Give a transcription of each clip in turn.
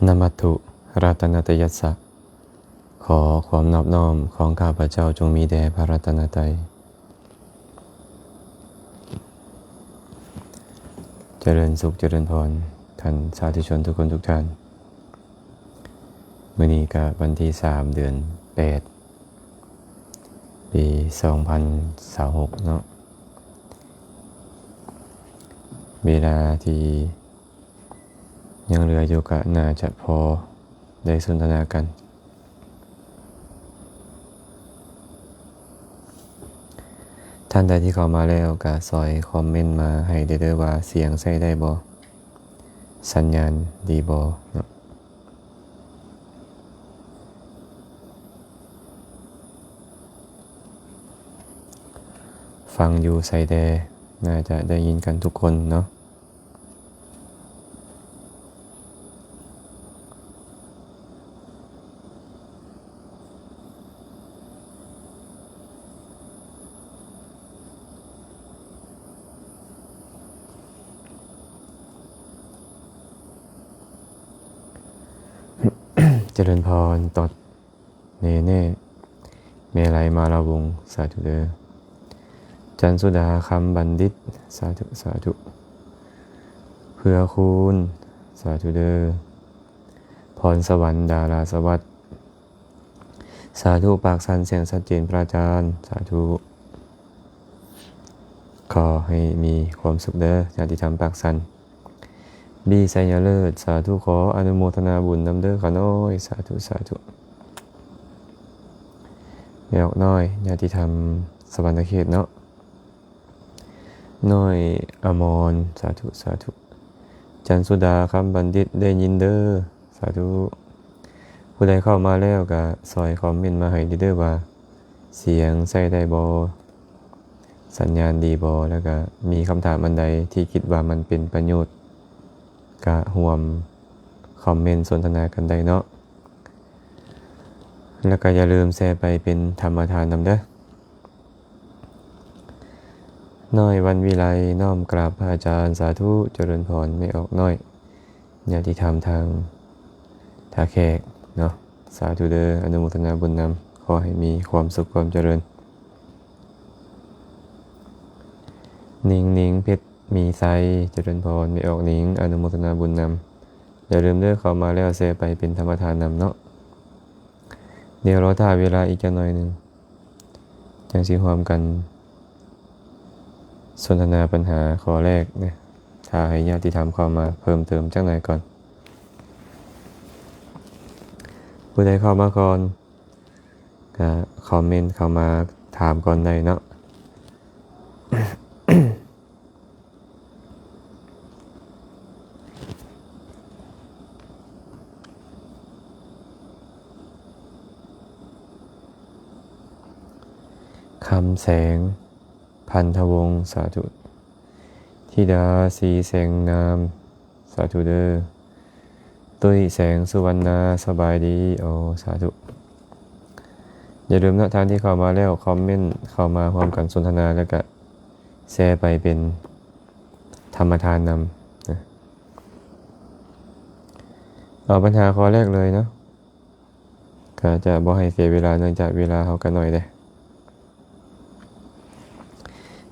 นะมัตถุรัตนตยัสสะขอความนอบน้อมของข้าพเจ้าจงมีแด่พระรัตนตรัยเจริญสุขเจริญพรท่านสาธุชนทุกคนทุกท่านมื้อนี้ก็วันที่3 เดือน 8 ปี 2026เนาะเวลาที่ยังเหลืออยู่ก็น่าจะพอได้สนทนากันท่านใดที่เข้ามาแล้วก็ซอยคอมเมนต์มาให้เด้อว่าเสียงใช้ได้บ่สัญญาณดีบ่เนาะฟังอยู่ใส่แดน่าจะได้ยินกันทุกคนเนาะเจริญพรตดเนเน่เมลัยมาลาวงสาธุเด้อจันสุดาคำบัณฑิตสาธุสาธุเพื่อคุณสาธุเด้อพรสวรรค์ดาราสวัสดิ์สาธุปากสันเสียงชัดเจนพระอาจารย์สาธุขอให้มีความสุขเด้อญาติธรรมปากสันบีไซยเลิศสาธุขออนุโมทนาบุญนำเด้อขอน้อยสาธุสาธุแมวน้อยญาติธรรมสวรรค์เขตเนาะน้อยอมรสาธุสาธุจันสุดาคำบัณฑิตได้ยินเด้อสาธุผู้ใดเข้ามาแล้วก็ซอยคอมเมนต์มาให้เด้อว่าเสียงใช้ได้บ่สัญญาณดีบ่แล้วก็มีคำถามอันใดที่คิดว่ามันเป็นประโยชน์ก็ร่วมคอมเมนต์สนทนากันได้เนาะแล้วก็อย่าลืมแชร์ไปเป็นธรรมทานนำเด้อน้อยวันวิไลน้อมกราบพระอาจารย์สาธุเจริญพรไม่ออกน้อยญาติธรรมทางท่าแขกเนาะสาธุเด้ออนุโมทนาบุญนำขอให้มีความสุขความเจริญนิ่งเพชรมีไซเจริญพรไม่ออกนิ่งอนุโมทนาบุญนำอย่าลืมเด้อเข้ามาแล้วแชร์ไปเป็นธรรมทานนำเนาะเดี๋ยวรอท่าเวลาอีกจักหน่อยนึงจังสิร่วมกันสนทนาปัญหาข้อแรกนะถ้าให้ญาติธรรมเข้ามาเพิ่มเติมจักหน่อยก่อนผู้ใดเข้ามาก่อนก็คอมเมนต์เข้ามาถามก่อนได้เนาะ คำแสงพันธวงศ์สาธุธิดาสีแสงนามสาธุเด้อตุ้ยแสงสุวรรณาสบายดีโอสาธุอย่าลืมนะท่านที่เข้ามาแล้วคอมเมนต์เข้ามาพร้อมกันสนทนาแล้วก็แชร์ไปเป็นธรรมทานนำนะเอาปัญหาข้อแรกเลยเนาะก็จะบ่ให้เสียเวลาเนื่องจากเวลาเขากันหน่อยเด้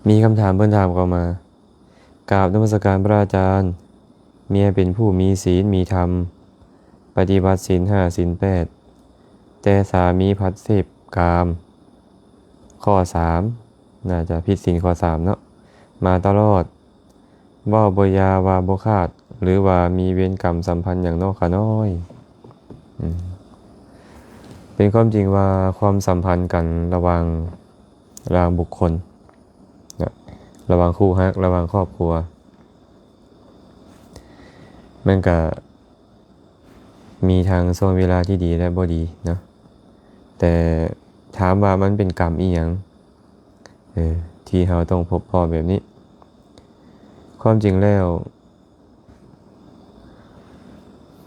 มีคำถามเพิ่นถามเข้ามากราบนมัสการพระอาจารย์เมียเป็นผู้มีศีลมีธรรมปฏิบัติศีล5ศีล8แต่สามีพัดเสพกามข้อ3น่าจะผิดศีลข้อ3เนาะมาตลอดบ่บ่ยาว่าบ่คาดหรือว่ามีเวรกรรมสัมพันธ์อย่างน้อยน้อยเป็นความจริงว่าความสัมพันธ์กันระหว่างบุคคลระหว่างคู่ฮักระหว่างครอบครัวมันก็มีทางช่วงเวลาที่ดีและบ่ดีเนาะแต่ถามว่ามันเป็นกรรมอีหยังที่เราต้องพบพอแบบนี้ความจริงแล้ว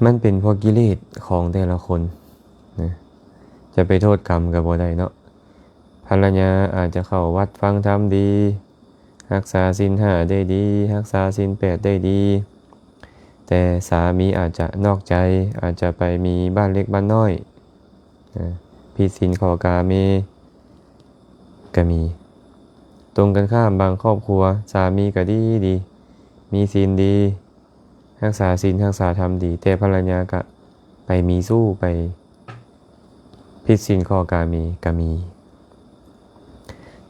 มันเป็นเพราะกิเลสของแต่ละคนนะจะไปโทษกรรมก็บ่ได้เนาะภรรยาอาจจะเข้าวัดฟังธรรมดีรักษาศีล5ได้ดีรักษาศีล8ได้ดี แต่สามีอาจจะนอกใจอาจจะไปมีบ้านเล็กบ้านน้อยผิดศีลข้อกาเมก็มีตรงกันข้ามบางครอบครัวสามีก็ดีมีศีลดีรักษาศีลรักษาธรรมดีแต่ภรรยาก็ไปมีสู้ไปผิดศีลข้อกาเมก็มี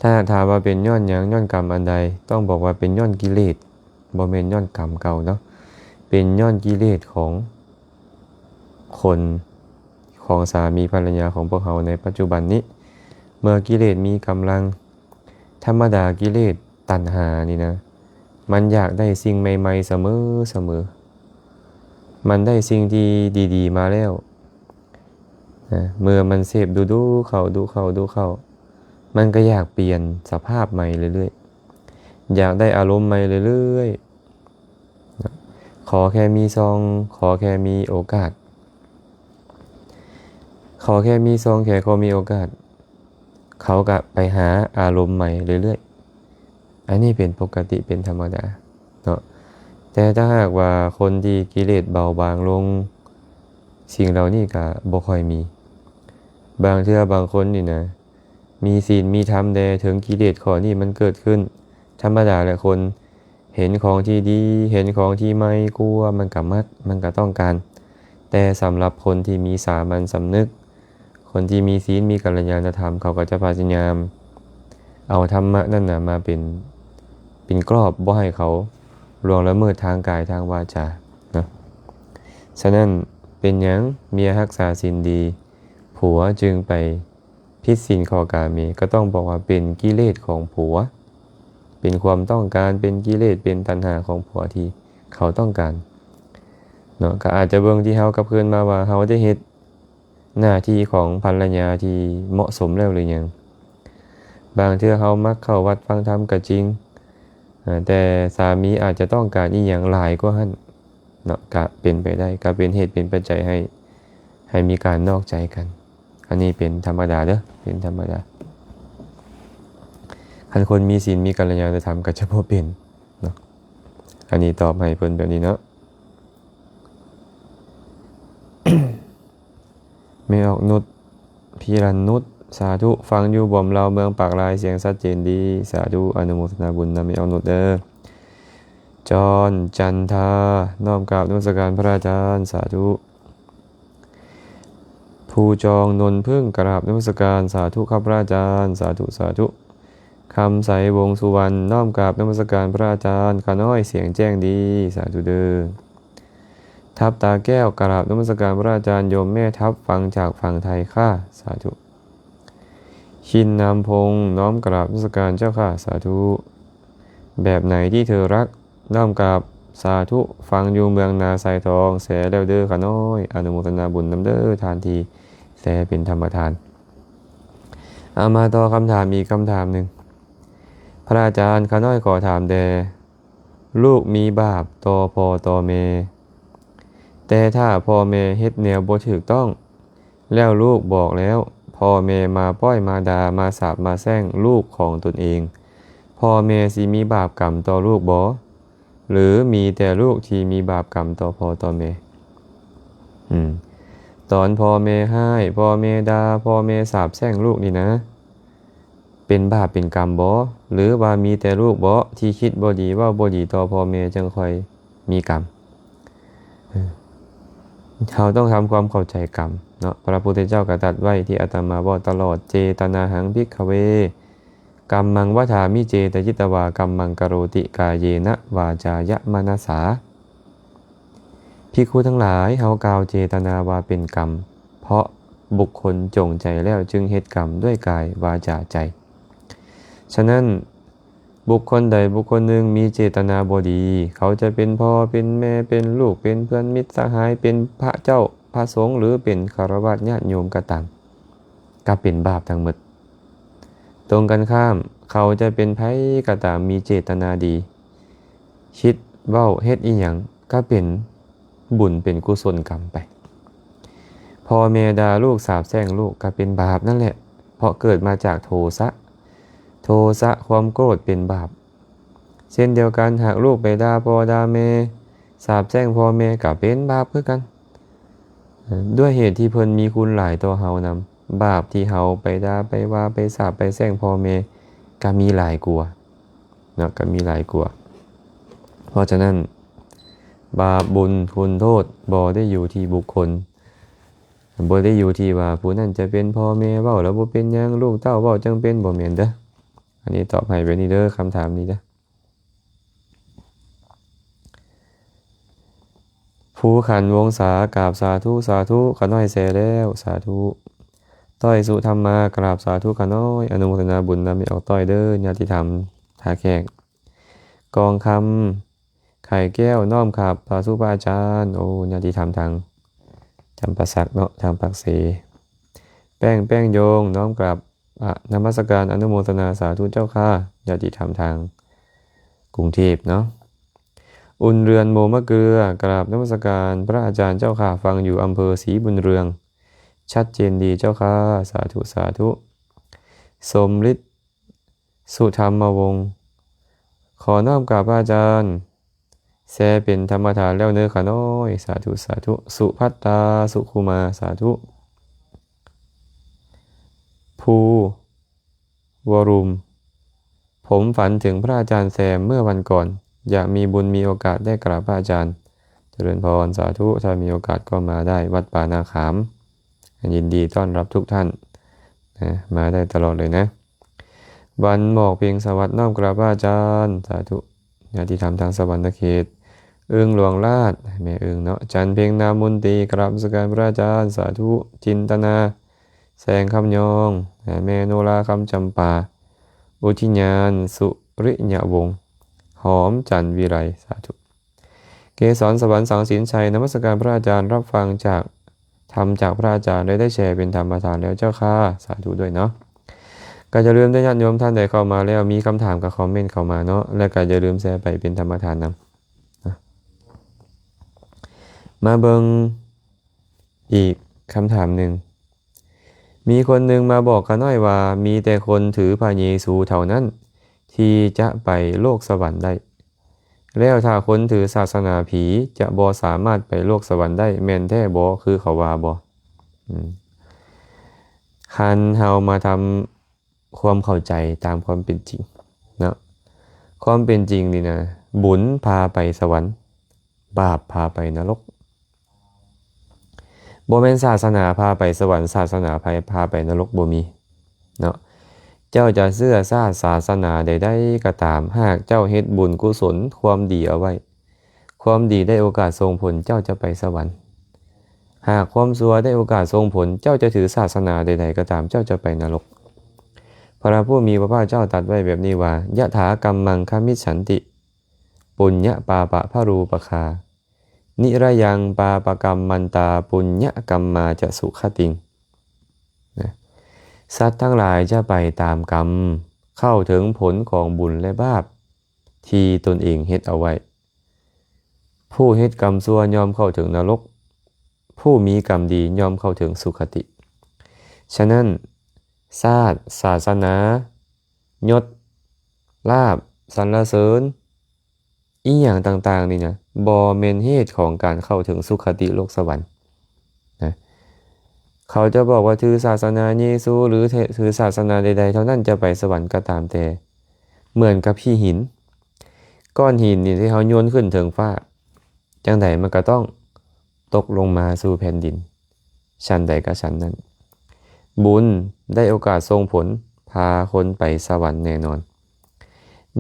ถ้าถามว่าเป็นย้อนหยังย้อนกรรมอันใดต้องบอกว่าเป็นย้อนกิเลสบ่แม่นย้อนกรรมเก่าเนาะเป็นย้อนกิเลสของคนของสามีภรรยาของพวกเขาในปัจจุบันนี้เมื่อกิเลสมีกำลังธรรมดากิเลสตัณหานี่นะมันอยากได้สิ่งใหม่ๆเสมอมันได้สิ่งที่ดีๆมาแล้วเมื่อมันเสพดูเข้ามันก็อยากเปลี่ยนสภาพใหม่เรื่อยๆอยากได้อารมณ์ใหม่เรื่อยๆขอแค่มีซองขอแค่มีโอกาสขอแค่มีซองแค่เขามีโอกาสเขาก็ไปหาอารมณ์ใหม่เรื่อยๆอันนี้เป็นปกติเป็นธรรมดาเนาะแต่ถ้าหากว่าคนที่กิเลสเบาบางลงสิ่งเหล่านี้ก็บ่ค่อยมีบางเทื่อบางคนนี่นะมีศีลมีธรรมแต่ถึงกิเลสข้อนี้มันเกิดขึ้นธรรมดาแหละคนเห็นของที่ดีเห็นของที่ไม่กลัวมันก็มักมันก็ต้องการแต่สำหรับคนที่มีสามัญสำนึกคนที่มีศีลมีกัลยาณธรรมเขาก็จะพยายามเอาธรรมะนั่นนะมาเป็นกรอบบ่ให้เขาล่วงละเมิดทางกายทางวาจาเนาะฉะนั้นเป็นหยังเมียรักษาศีลดีผัวจึงไปผิดศีลข้อกาเมก็ต้องบอกว่าเป็นกิเลสของผัวเป็นความต้องการเป็นกิเลสเป็นตัณหาของผัวที่เขาต้องการเนาะก็อาจจะเบิ่งที่เฮากับเพื่อนมาว่าเฮาได้เฮ็ดหน้าที่ของภรรยาที่เหมาะสมแล้วหรือยังบางเทื่อเฮามักเข้าวัดฟังธรรมก็จริงแต่สามีอาจจะต้องการอีหยังหลายกว่าหั่นเนาะก็เป็นไปได้ก็เป็นเหตุเป็นปัจจัยให้มีการนอกใจกันอันนี้เป็นธรรมดาเด้อเป็นธรรมดาคันคนมีศีลมีกัลยาณธรรมก็จะบ่เป็นเนาะอันนี้ตอบให้เพิ่นแบบนี้เนาะ ไม่ออกนุชพีรันนุชสาธุฟังอยู่บ่มเราเมืองปากลายเสียงชัดเจนดีสาธุอนุโมทนาบุญนะไม่ออกนุชเด้อจอนจันทาน้อมกราบนมัสการพระอาจารย์สาธุภูจองนนพึ่งกราบนมัสการสาธุครับพระอาจารย์สาธุคำใสวงสุวรรณน้อมกราบนมัสการพระอาจารย์ขาน้อยเสียงแจ้งดีสาธุเด้อทับตาแก้วกราบนมัสการพระอาจารย์โยมแม่ทับฟังจากฝั่งไทยค่ะสาธุชินนามพงน้อมกราบนมัสการเจ้าค่ะสาธุแบบไหนที่เธอรักน้อมกราบสาธุฟังอยู่เมืองนาไซทองแสแล้วเด้อขาน้อยอนุโมทนาบุญน้ำเด้อทานทีแสเป็นธรรมทานเอามาต่อคำถามอีกคำถามหนึ่งพระอาจารย์ขาน้อยขอถามแด่ลูกมีบาปต่อพ่อต่อแม่แต่ถ้าพ่อแม่เฮ็ดแนวบ่ถูกต้องแล้วลูกบอกแล้วพ่อแม่มาป้อยมาด่ามาสาปมาแช่งลูกของตนเองพ่อแม่สิมีบาปกรรมต่อลูกบ่หรือมีแต่ลูกที่มีบาปกรรมต่อพ่อต่อแม่ตอนพ่อแม่ให้พ่อแม่ด่าพ่อแม่สาปแช่งลูกนี่นะเป็นบาปเป็นกรรมบ่หรือว่ามีแต่ลูกบ่ที่คิดบ่ดีว่าบ่ดีต่อพ่อแม่จึงค่อยมีกรรมเราต้องทำความเข้าใจกรรมเนาะพระพุทธเจ้าก็ตรัสไว้ที่อาตมาบอกตลอดเจตนาหังภิกขเวกัมมังวถามิเจตจิตวากัมมังกโรติกายเยนะวาจายะมนัสสาภิกขุทั้งหลายเฮากล่าวเจตนาว่าเป็นกรรมเพราะบุคคลจงใจแล้วจึงเฮ็ดกรรมด้วยกายวาจาใจฉะนั้นบุคคลใดบุคคลหนึ่งมีเจตนาบ่ดีเขาจะเป็นพ่อเป็นแม่เป็นลูกเป็นเพื่อนมิตรสหายเป็นพระเจ้าพระสงฆ์หรือเป็นฆราวาสญาติโยมก็ตามก็เป็นบาปทั้งหมดตรงกันข้ามเขาจะเป็นไผก็ตามมีเจตนาดีคิดเว้าเฮ็ดอีหยังก็เป็นบุญเป็นกุศลกรรมไปพ่อแม่ด่าลูกสาปแช่งลูกก็เป็นบาปนั่นแหละเพราะเกิดมาจากโทสะความโกรธเป็นบาปเช่นเดียวกันหากลูกไปด่าพ่อด่าแม่ สาปแช่งพ่อแม่ก็เป็นบาปคือกันด้วยเหตุที่เพิ่นมีคุณหลายต่อเฮานำบาปที่เฮาไปด่าไปว่าไปสาปไปแช่งพ่อแม่ก็มีหลายกว่าเนาะก็มีหลายกว่าเพราะฉะนั้นบาปบุญคุณโทษบ่ได้อยู่ที่บุคคลบ่ได้อยู่ที่ว่าผู้นั้นจะเป็นพ่อแม่เว้าแล้วบ่เป็นหยังลูกเต้าเว้าจังเป็นบ่แม่นเด้ออันนี้ตอบให้ไปนี่เด้อคำถามนี้เด้อผู้ขันวงศากราบสาธุสาธุขน้อยแสแล้วสาธุต้อยสุธรรมากราบสาธุขน้อยอนุโมทนาบุญนำให้ออกต้อยเด้อญาติธรรมทาแขกกองคำไข่แก้วน้อมขับพระสุภาอาจารย์โอ้ญาติธรรมทางจำปาสักเนาะทางปักเสแป้งโยงน้อมกราบนมัสการอนุโมทนาสาธุเจ้าค่ะญาติธรรมทางกรุงเทพเนาะอุ่นเรือนโมมะเกลือกราบนมัสการพระอาจารย์เจ้าค่ะฟังอยู่อำเภอศรีบุญเรืองชัดเจนดีเจ้าค่ะสาธุสาธุสมฤทธิ์สุธรรมวงศ์ขอน้อมกราบพระอาจารย์แซเป็นธรรมทานแล้วเนื้อขาน้อยสาธุสาธุสุภัตตาสุขุมาสาธุภูวรุมผมฝันถึงพระอาจารย์แซมเมื่อวันก่อนอยากมีบุญมีโอกาสได้กราบพระอาจารย์เจริญพรสาธุถ้ามีโอกาสก็มาได้วัดป่านาขามยินดีต้อนรับทุกท่านนะมาได้ตลอดเลยนะวันหมอกเพียงสวัสดิ์น้อมกราบพระอาจารย์สาธุญาติธรรมทางสวรรค์เขตหลวงราชแม่เนาะจันเพียงนามุนตรีกราบสการพระอาจารย์สาธุจินตนาแสงคำยองแม่โนราคำจำปาอุทิญาณสุริยวงศ์หอมจันวิไรสาธุเกสรสวรรค์สังสินชัยนมัสการพระอาจารย์รับฟังจากธรรมจากพระอาจารย์ได้แชร์เป็นธรรมทานแล้วเจ้าค่ะสาธุด้วยเนาะก็จะลืมได้ญาติโยมท่านใดเข้ามาแล้วมีคำถามกับคอมเมนต์เข้ามาเนาะและก็อย่าลืมแชร์ไปเป็นธรรมทานนำมาเบิงอีกคำถามหนึ่งมีคนหนึ่งมาบอกข้าน้อยว่ามีแต่คนถือพระเยซูเท่านั้นที่จะไปโลกสวรรค์ได้แล้วถ้าคนถือศาสนาผีจะบ่สามารถไปโลกสวรรค์ได้แม่นแท้บ่คือเขาว่าบ่คันเฮามาทำความเข้าใจตามความเป็นจริงเนาะความเป็นจริงนี่นะบุญพาไปสวรรค์บาปพาไปนรกบ่แม่นศาสนาพาไปสวรรค์ศาสนาพาไปนรกบ่มีเนาะเจ้าจะเชื่อศาสนาใดๆก็ตามหากเจ้าเฮ็ดบุญกุศลความดีเอาไว้ความดีได้โอกาสส่งผลเจ้าจะไปสวรรค์หากความชั่วได้โอกาสส่งผลเจ้าจะถือศาสนาใดๆก็ตามเจ้าจะไปนรกพระผู้มีพระภาคเจ้าตรัสไว้แบบนี้ว่ายะถากัมมังคมิจฉันติปุญญปาปะพะรูปคานิระยังปาปกรรมมันตาปุญญกรรมมาจะสุขติงนะสัตว์ทั้งหลายจะไปตามกรรมเข้าถึงผลของบุญและบาปที่ตนเองเฮ็ดเอาไว้ผู้เฮ็ดกรรมชั่วยอมเข้าถึงนรกผู้มีกรรมดียอมเข้าถึงสุขติฉะนั้นศาสนายศลาภสรรเสริญอีหยังต่างๆนี่นะบ่แม่นเหตุของการเข้าถึงสุขติโลกสวรรค์นะเขาจะบอกว่าถือศาสนาเยซูหรือถือศาสนาใดๆเท่านั้นจะไปสวรรค์ก็ตามแต่เหมือนกับพี่หินก้อนหินนี่ที่เขาโยนขึ้นถึงฟ้าจังใดมันก็ต้องตกลงมาสู่แผ่นดินชั้นใดก็ชั้นนั้นบุญได้โอกาสส่งผลพาคนไปสวรรค์แน่นอน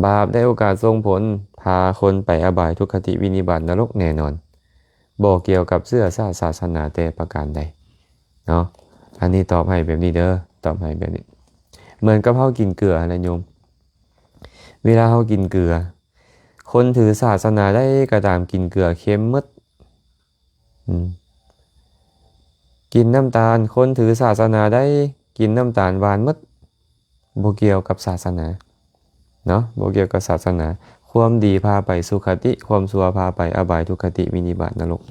บาปได้โอกาสส่งผลพาคนไปอบายทุกขติวินิบาตนรกแน่นอนบอกเกี่ยวกับเสื้อศาสนาแต่ประการใดเนาะอันนี้ตอบให้แบบนี้เด้อตอบให้แบบนี้เหมือนกับเฮากินเกลือนะโยมเวลาเฮากินเกลือคนถือศาสนาได้ก็ตามกินเกลือเค็มหมดกินน้ำตาลคนถือศาสนาได้กินน้ำตาลหวานหมดบ่เกี่ยวกับศาสนาเนาะบ่เกี่ยวกับศาสนาความดีพาไปสุขติความชั่วพาไปอบายทุกขติวินิบาตนรก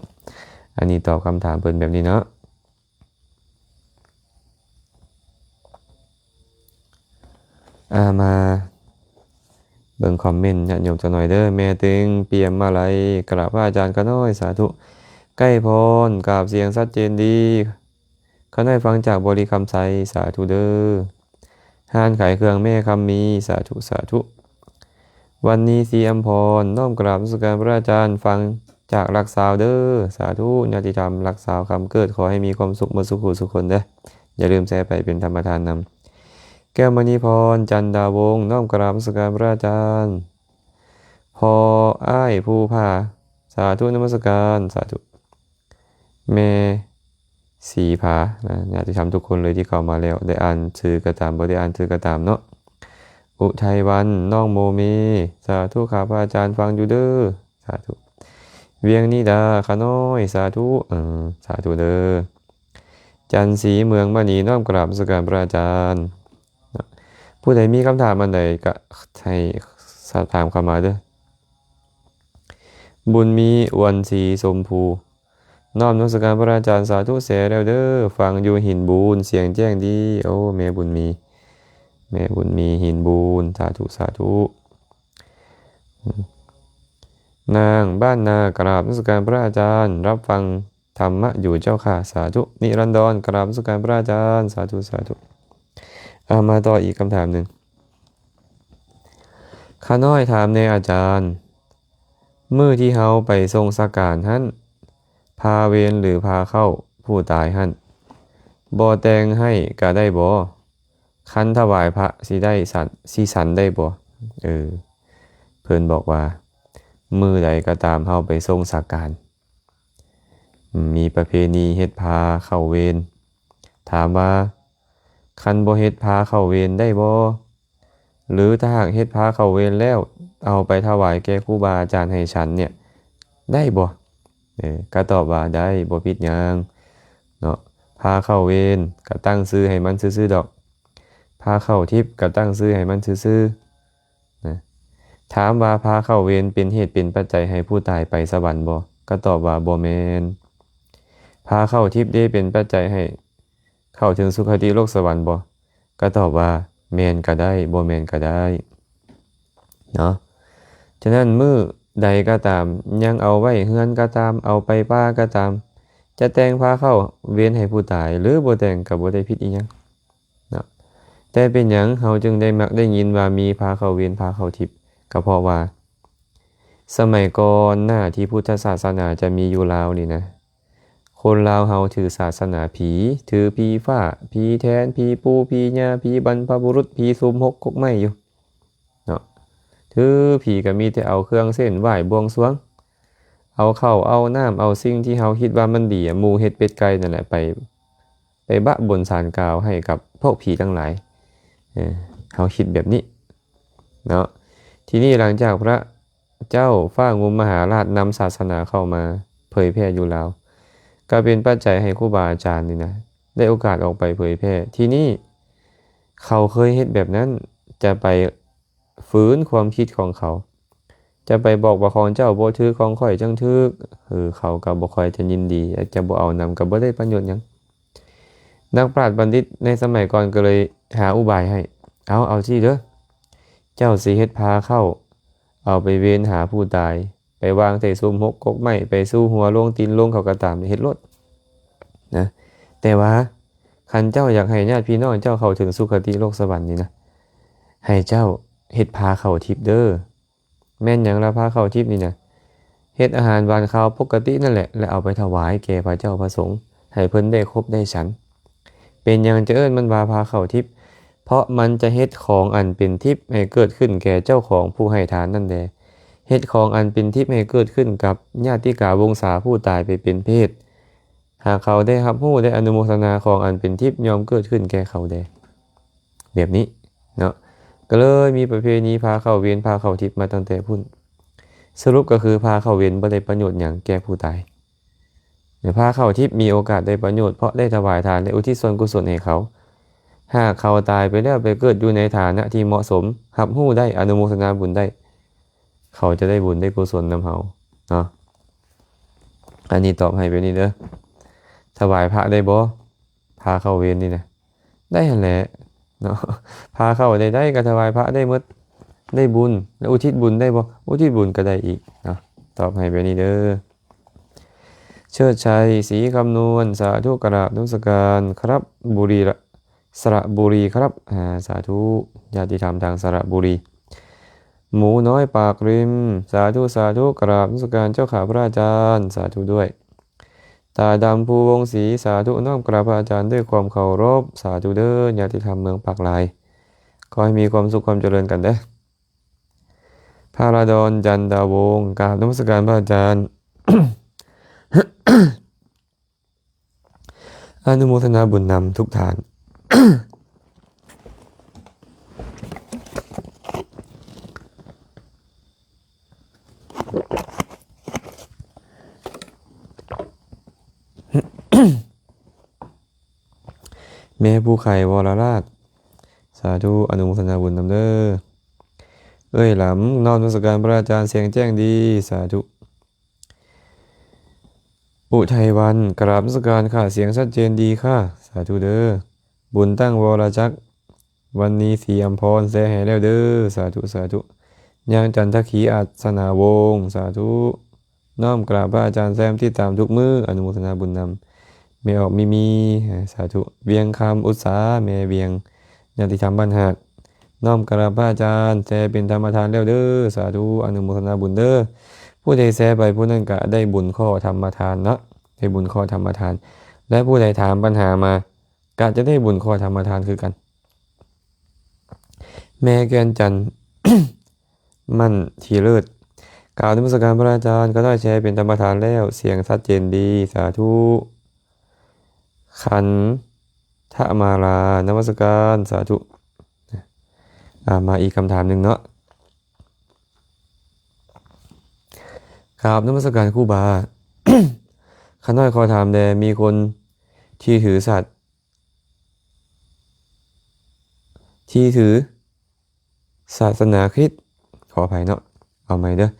อันนี้ตอบคำถามเพิ่นแบบนี้เนาะมา เบิ่งคอมเมนต์ญาติโยมจักหน่อยเด้อแม่ตึงเปี่ยมมาลัยกราบพระอาจารย์ขาน้อยสาธุใกล้พรกราบเสียงชัดเจนดีขาน้อยฟังจากบริคำไสสาธุเด้อห้านขายเครื่องแม่คำมีสาธุสาธุวันนี้สีอัมพรน้อมกราบนมัสการพระอาจารย์ฟังจากรักสาวเด้อสาธุญาติธรรมรักสาวคำเกิดขอให้มีความสุขมาสุขสุขคนเด้ออย่าลืมแชร์ไปเป็นธรรมทานนำแก้วมณีพรจันดาวงศ์น้อมกราบนมัสการพระอาจารย์พออ้ายภูผาสาธุนมัสการสาธุแม่สีผานะญาติธรรมทุกคนเลยที่เข้ามาแล้วได้อ่านชื่อก็ตามบ่ได้อ่านชื่อก็ตามเนาะอุทัยวันน้องโมเมสาธุข้าพระอาจารย์ฟังอยู่เด้อสาธุเวียงนิดาขาน้อยสาธุสาธุเด้อจันสีเมืองมณีน้อมกราบนมัสการพระอาจารย์ผู้ใดมีคำถามอันใดก็ให้สอบถามเข้ามาเด้อบุญมีอวนสีสมภูน้อมนมัสการพระอาจารย์สาธุเสแล้วเด้อฟังอยู่หินบูนเสียงแจ้งดีโอ้แม่บุญมีหินบูนสาธุสาธุนางบ้านนากราบนมัสการพระอาจารย์รับฟังธรรมะอยู่เจ้าค่ะสาธุนิรันดรกราบนมัสการพระอาจารย์สาธุสาธุมาต่ออีกคำถามหนึ่งข้าน้อยถามในอาจารย์มื้อที่เฮาไปทรงสักการหั่นพาเวรหรือพาเข้าผู้ตายหั่นบ่แต่งให้ก็ได้บ่คันถวายพระสิได้สันได้บ่เพิ่นบอกว่ามื้อใดก็ตามเฮาไปทรงสักการมีประเพณีเฮ็ดพาเข้าเวรถามว่าคันบ่เฮ็ดพาเข้าเวรได้บ่หรือถ้าหากเฮ็ดพาเข้าเวรแล้วเอาไปถวายแก่ครูบาอาจารย์ให้ฉันเนี่ยได้บ่ก็ตอบว่าได้บ่ผิดหยังเนาะพาเข้าเวรก็ตั้งชื่อให้มันซื่อๆดอกพาเข้าทิพย์ก็ตั้งชื่อให้มันซื่อๆนะถามว่าพาเข้าเวรเป็นเหตุเป็นปัจจัยให้ผู้ตายไปสวรรค์บ่ก็ตอบว่าบ่แม่นพาเข้าทิพย์ได้เป็นปัจจัยให้เข้าถึงสุคติโลกสวรรค์บ่ก็ตอบว่าแม่นก็ได้บ่แม่นก็ได้เนาะฉะนั้นมื้อใดก็ตามยังเอาไว้เฮือนก็ตามเอาไปป้าก็ตามจะแต่งพาเข้าเวรให้ผู้ตายหรือบ่แต่งก็บ่ได้ผิดอีหยังเนาะแต่เป็นหยังเฮาจึงได้มักได้ยินว่ามีพาเข้าเวรพาเข้าทิพย์ก็เพราะว่าสมัยก่อนหน้าที่พุทธศาสนาจะมีอยู่ลาวนี่นะคนลาวเฮาถือศาสนาผีถือผีฟ้าผีแทนผีปู่ผีย่าผีบรรพบุรุษผีซุมหกกกไม้อยู่เนาะถือผีก็มีแต่เอาเครื่องเส้นไหว้บวงสรวงเอาข้าวเอาน้ำเอาสิ่งที่เฮาคิดว่ามันดีหมูเห็ดเป็ดไก่นั่นแหละไปบะบนศาลกล่าวให้กับพวกผีทั้งหลายเฮาคิดแบบนี้เนาะทีนี้หลังจากพระเจ้าฟ้างุมมหาราชนำศาสนาเข้ามาเผยแพร่อยู่ลาวก็เป็นปัจจัยให้ครูบาอาจารย์นี่นะได้โอกาสออกไปเผยแพร่ที่นี่เขาเคยเฮ็ดแบบนั้นจะไปฝืนความคิดของเขาจะไปบอกว่าของเจ้าบ่ถือของข่อยจังถือเขาก็บ่ค่อยจะยินดีจะบ่เอานำก็บ่ได้ประโยชน์หยังนักปราชญ์บัณฑิตในสมัยก่อนก็เลยหาอุบายให้เอาสิเด้อเจ้าสิเฮ็ดพาเข้าเอาไปเวรหาผู้ตายไปวางใส่ซุมหกกกไม้ไปสู้หัวลงตีนลงเขาก็ตามเฮ็ดโลดนะแต่ว่าคันเจ้าอยากให้ญาติพี่น้องเจ้าเข้าถึงสุคติโลกสวรรค์นี่นะให้เจ้าเฮ็ดพาเข้าทิพย์เด้อแม่นหยังละพาเข้าทิพย์นี่นะเฮ็ดอาหารหวานข้าวปกตินั่นแหละแล้วเอาไปถวายแก่พระเจ้าพระสงฆ์ให้เพิ่นได้ครบได้ฉันเป็นหยังจะเอิ้นมันว่าพาเข้าทิพย์เพราะมันจะเฮ็ดของอันเป็นทิพย์ให้เกิดขึ้นแก่เจ้าของผู้ให้ทานนั่นแหละเฮ็ดของอันเป็นทิพย์ให้เกิดขึ้นกับญาติกาวงศาผู้ตายไปเป็นเพศหากเขาได้รับรู้ได้อนุโมทนาของอันเป็นทิพย์ยอมเกิดขึ้นแก่เขาได้แบบนี้เนาะก็เลยมีประเพณีพาเข้าเวรพาเข้าทิพย์มาตั้งแต่พุ่นสรุปก็คือพาเข้าเวรบ่ได้ประโยชน์หยังแก่ผู้ตายพาเข้าทิพย์มีโอกาสได้ประโยชน์เพราะได้ถวายทานได้อุทิศส่วนกุศลให้เขาหากเขาตายไปแล้วไปเกิดอยู่ในฐานะที่เหมาะสมรับรู้ได้อนุโมทนาบุญได้เขาจะได้บุญได้กุศลนำเฮาเนาะอันนี้ตอบให้ไปนี่เด้อถวายพระได้บ่พาเข้าเวรนี่นะได้หั่นแหละเนาะพาเข้าได้ก็ถวายพระได้หมด ได้บุญแล้วอุทิศบุญได้บ่อุทิศบุญก็ได้อีกเนาะตอบให้ไปนี่เด้อเชิดชัยศรีคำนวณสาธุกราบนมัสการครับบุรีสระบุรีครับสาธุญาติธรรมทางสระบุรีหมูน้อยปากริมสาธุสาธุกราบนมัสการเจ้าขาพระอาจารย์สาธุด้วยตาดำภูวงศรีสาธุน้อมกราบพระอาจารย์ด้วยความเคารพสาธุเด้อญาติธรรมเมืองปากลายขอให้มีความสุขความเจริญกันเด้อพาราดอนจันดาวงศ์กราบนมัสการพระอาจารย์ อนุโมทนาบุญนำทุกฐาน แม่ผู้ไข่วรราชสาธุอนุโมทนาบุญนำเด้อเอ้ยหลำนอนนมัสการพระอาจารย์เสียงแจ้งดีสาธุอุทัยวันกราบนมัสการค่ะเสียงชัดเจนดีค่ะสาธุเด้อบุญตั้งวรจักรวันนี้สีอัมพรแซ่แห่แล้วเด้อสาธุสาธุยางจันทขีอัศนาวงศ์สาธุน้อมกราบพระอาจารย์แซมที่ตามทุกมืออนุโมทนาบุญนำแม่ออกมีสาธุเวียงคำอุตสาแม่เวียงญาติธรรมบ้านหาดน้อมกราบพระอาจารย์แซ่เป็นธรรมทานแล้วเด้อสาธุอนุโมทนาบุญเด้อผู้ใดแซ่ไปผู้นั้นก็ได้บุญข้อธรรมทานเนาะได้บุญข้อธรรมทานและผู้ใดถามปัญหามาก็จะได้บุญข้อธรรมทานคือกันแม่แกนจัน มั่นทีเลิศกล่าวนมัสการพระอาจารย์ก็ได้แชร์เป็นธรรมทานแล้วเสียงชัดเจนดีสาธุขันทะมาลานมัสการสาธุมาอีกคำถามหนึ่งเนาะกราบนมัสการครูบา ข้าน้อยขอถามแด่มีคนที่ถือสัตว์ที่ถือศาสนาคริสต์ขออภัยเนาะเอาใหม่เด้อ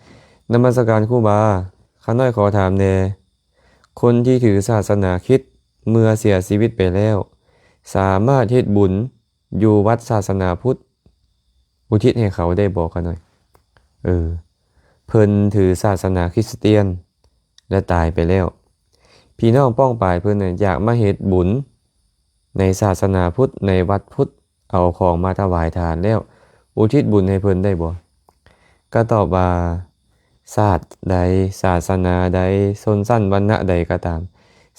นมัสการครูบาข้าน้อยขอถามแด่คนที่ถือศาสนาคริสต์เมื่อเสียชีวิตไปแล้วสามารถเฮ็ดบุญอยู่วัดศาสนาพุทธอุทิศให้เขาได้บอกกันหน่อยเพิ่นถือศาสนาคริสเตียนและตายไปแล้วพี่น้องป้องปายเพิ่นอยากมาเฮ็ดบุญในศาสนาพุทธในวัดพุทธเอาของมาถวายทานแล้วอุทิศบุญให้เพิ่นได้บ่ก็ตอบว่าศาสตร์ใดศาสนาใดชนชั้นวรรณะใดก็ตาม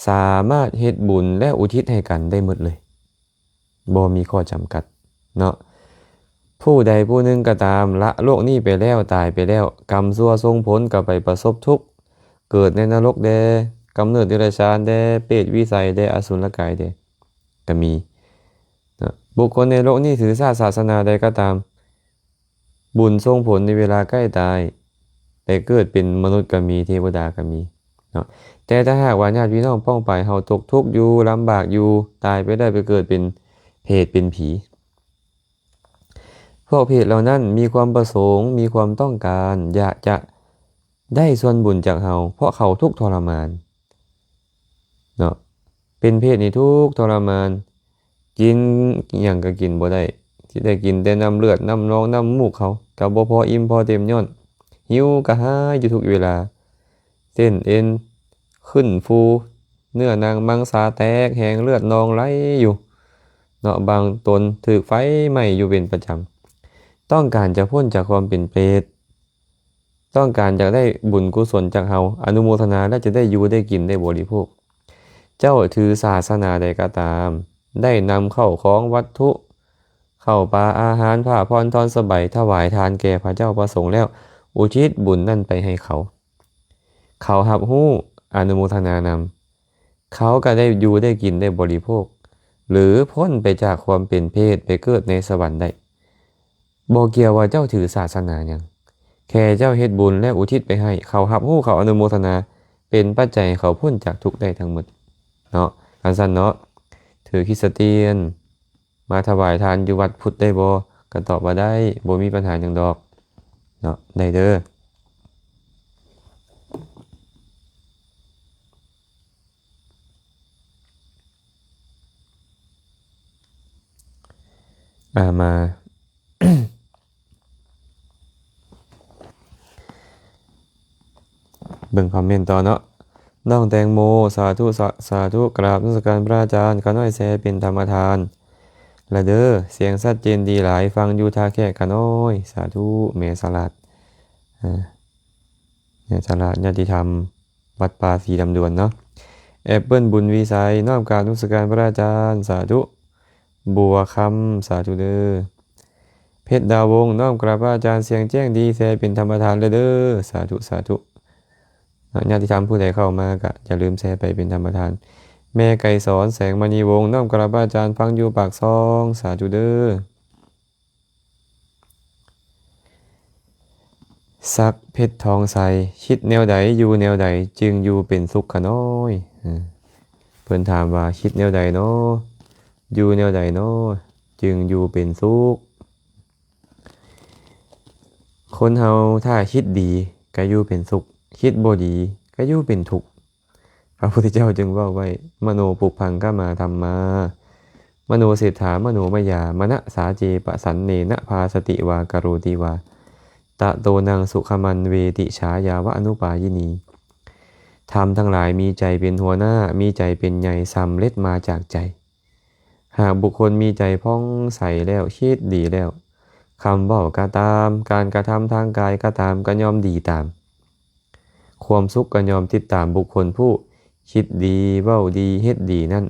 สามารถเฮ็ดบุญและอุทิศให้กันได้หมดเลยบ่มีข้อจำกัดเนาะผู้ใดผู้หนึ่งก็ตามละโลกนี้ไปแล้วตายไปแล้วกรรมชั่วส่งผลก็ไปประสบทุกข์เกิดในนรกแดกำเนิดเดรัจฉานแดเปรตวิสัยแดอสุรกายแดก็มีนะบุคคลในโลกนี้ถือศาสนาใดก็ตามบุญส่งผลในเวลาใกล้ตายได้เกิดเป็นมนุษย์ก็มีเทวดาก็มีเนาะแต่ถ้าหากว่าญาติพี่น้องป้องไปเฮาตกทุกข์อยู่ลำบากอยู่ตายไปได้ไปเกิดเป็นเพศเป็นผีพวกเพศเหล่านั้นมีความประสงค์มีความต้องการอยากจะได้ส่วนบุญจากเฮาเพราะเขาทุกข์ทรมานเนาะเป็นเพศนี่ทุกข์ทรมานกินหยังก็กินบ่ได้ที่ได้กินแต่น้ำเลือดน้ำนองน้ำมูกเขาก็บ่พออิ่มพอเต็มย้อนหิวกระหายอยู่ทุกเวลาเส้นเอ็นขึ้นฟูเนื้อนางมังสาแตกแห้งเลือดนองไหลอยู่เนาะบางตนถูกไฟไหม้อยู่เป็นประจำต้องการจะพ้นจากความเป็นเปรตต้องการจะได้บุญกุศลจากเฮาอนุโมทนาและจะได้อยู่ได้กินได้บริโภคเจ้าถือศาสนาใดก็ตามได้นำเข้าของวัตถุเข้าปลาอาหารผ้าพรทอนสบายถวายทานแก่พระเจ้าประสงค์แล้วอุทิศบุญนั่นไปให้เขารับรู้อนุโมทนานำเขาก็ได้อยู่ได้กินได้บริโภคหรือพ้นไปจากความเป็นเพศไปเกิดในสวรรค์ได้บ่เกี่ยวว่าเจ้าถือศาสนาหยังแค่เจ้าเฮ็ดบุญและอุทิศไปให้เขารับรู้เขาอนุโมทนาเป็นปัจจัยเขาพ้นจากทุกข์ได้ทั้งหมดเนาะอันซั่นเนาะถือคริสเตียนมาถวายทานอยู่วัดพุทธได้บ่ก็ตอบว่าได้บ่มีปัญหาหยังดอกเนาะได้เด้อมา เบิ่งคอมเมนต์ต่อเนาะน้องแตงโมสาธุสาธุกราบนมัสการพระอาจารย์ขาน้อยแซเป็นธรรมทานละเด้อเสียงชัดเจนดีหลายฟังอยู่ท่าแค่ขาน้อยสาธุเมสลัดเนี่ยสลัดญาติธรรมวัดป่าสีดำดวนเนาะแอปเปิลบุญวิสัยน้อมกราบนมัสการพระอาจารย์สาธุบัวคำสาธุเด้อเพชรดาววงน้อมกราบพระอาจารย์เสียงแจ้งดีแซเป็นธรรมทานเลยเด้อสาธุสาธุญาติธรรมผู้ใดเข้ามาก็อย่าลืมแชร์ไปเป็นธรรมทานแม่ไก่สอนแสงมณีวงน้อมกราบพระอาจารย์ฟังอยู่ปากซองสาธุเด้อซักเพชรทองใสคิดแนวใดอยู่แนวใดจึงอยู่เป็นสุขขน้อยเพิ่นถามว่าคิดแนวใดเนาะอยู่แนวใดเนาะจึงอยู่เป็นสุขคนเฮาถ้าคิดดีก็อยู่เป็นสุขคิดบ่ดีก็อยู่เป็นทุกข์พระพุทธเจ้าจึงว่าไว้มโนปุพังก็มาธรรมามโนเศรษฐามโนมยามณสาเจปสันเนนะพาสติวากโรติวาตะโตนังสุขมันเวติฉายาวะอนุปายินีธรรมทั้งหลายมีใจเป็นหัวหน้ามีใจเป็นใหญ่สำเร็จมาจากใจหากบุคคลมีใจผ่องใสแล้วคิดดีแล้วคำเว้าก็ตามการกระทำทางกายก็ตามก็ย่อมดีตามความสุขก็ย่อมติดตามบุคคลผู้คิดดีเว้าดีเฮ็ดดีนั่น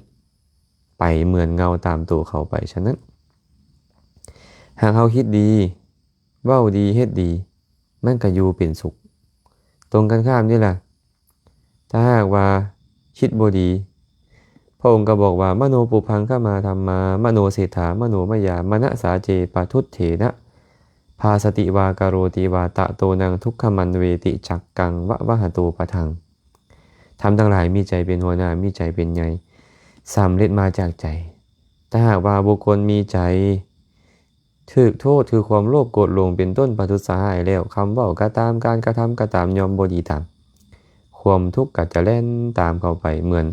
ไปเหมือนเงาตามตัวเขาไปฉะนั้นหากเขาคิดดีเว้าดีเฮ็ดดีมันก็อยู่เป็นสุขตรงกันข้ามนี่แหละถ้าหากว่าคิดบ่ดีพระองค์ก็บอกว่ามโนปุพังขมาธรรมามโนเศรษฐามโนมยามณสาเจปทุตเถนะพาสติวากโรติวาตะโตนังทุกขมันเวติจักกังวะหะโตปะทังทำทั้งหลายมีใจเป็นหัวหน้ามีใจเป็นใหญ่สำเร็จมาจากใจถ้าหากว่าบุคคลมีใจถูกโทษคือความโลภโกรธหลงเป็นต้นปทุสหายแล้วคำเว้าก็ตามการกระทำก็ตามยอมบ่ดีตามความทุกข์ก็จะแล่นตามเข้าไปเหมือน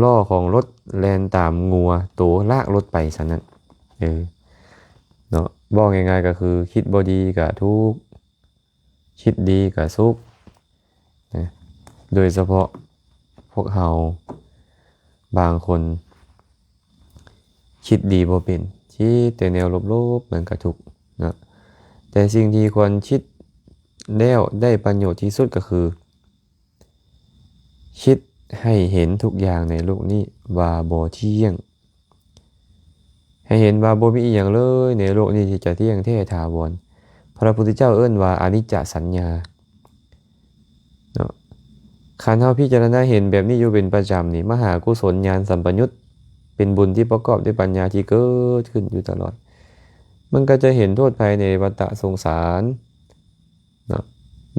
ล้อของรถแล่นตามงัวตัวลากรถไปฉะนั้นเนาะบอกง่ายๆก็คือคิดบ่ดีก็ทุกข์คิดดีก็สุขนะโดยเฉพาะพวกเราบางคนคิดดีบ่เป็นคิดแต่แนวลบๆมันก็ทุกข์นะแต่สิ่งที่ควรคิดแล้วได้ประโยชน์ที่สุดก็คือคิดให้เห็นทุกอย่างในโลกนี้ว่าบ่เที่ยงให้เห็นว่าบ่มีอีหยังเลยในโลกนี้ที่จะเที่ยงแท้ถาวรพระพุทธเจ้าเอิ้นว่าอนิจจสัญญาเนาะคันเฮาพิจารณาเห็นแบบนี้อยู่เป็นประจำนี่มหากุศลญาณสัมปยุตเป็นบุญที่ประกอบด้วยปัญญาที่เกิดขึ้นอยู่ตลอดมันก็จะเห็นโทษภัยในวัฏสงสารเนาะ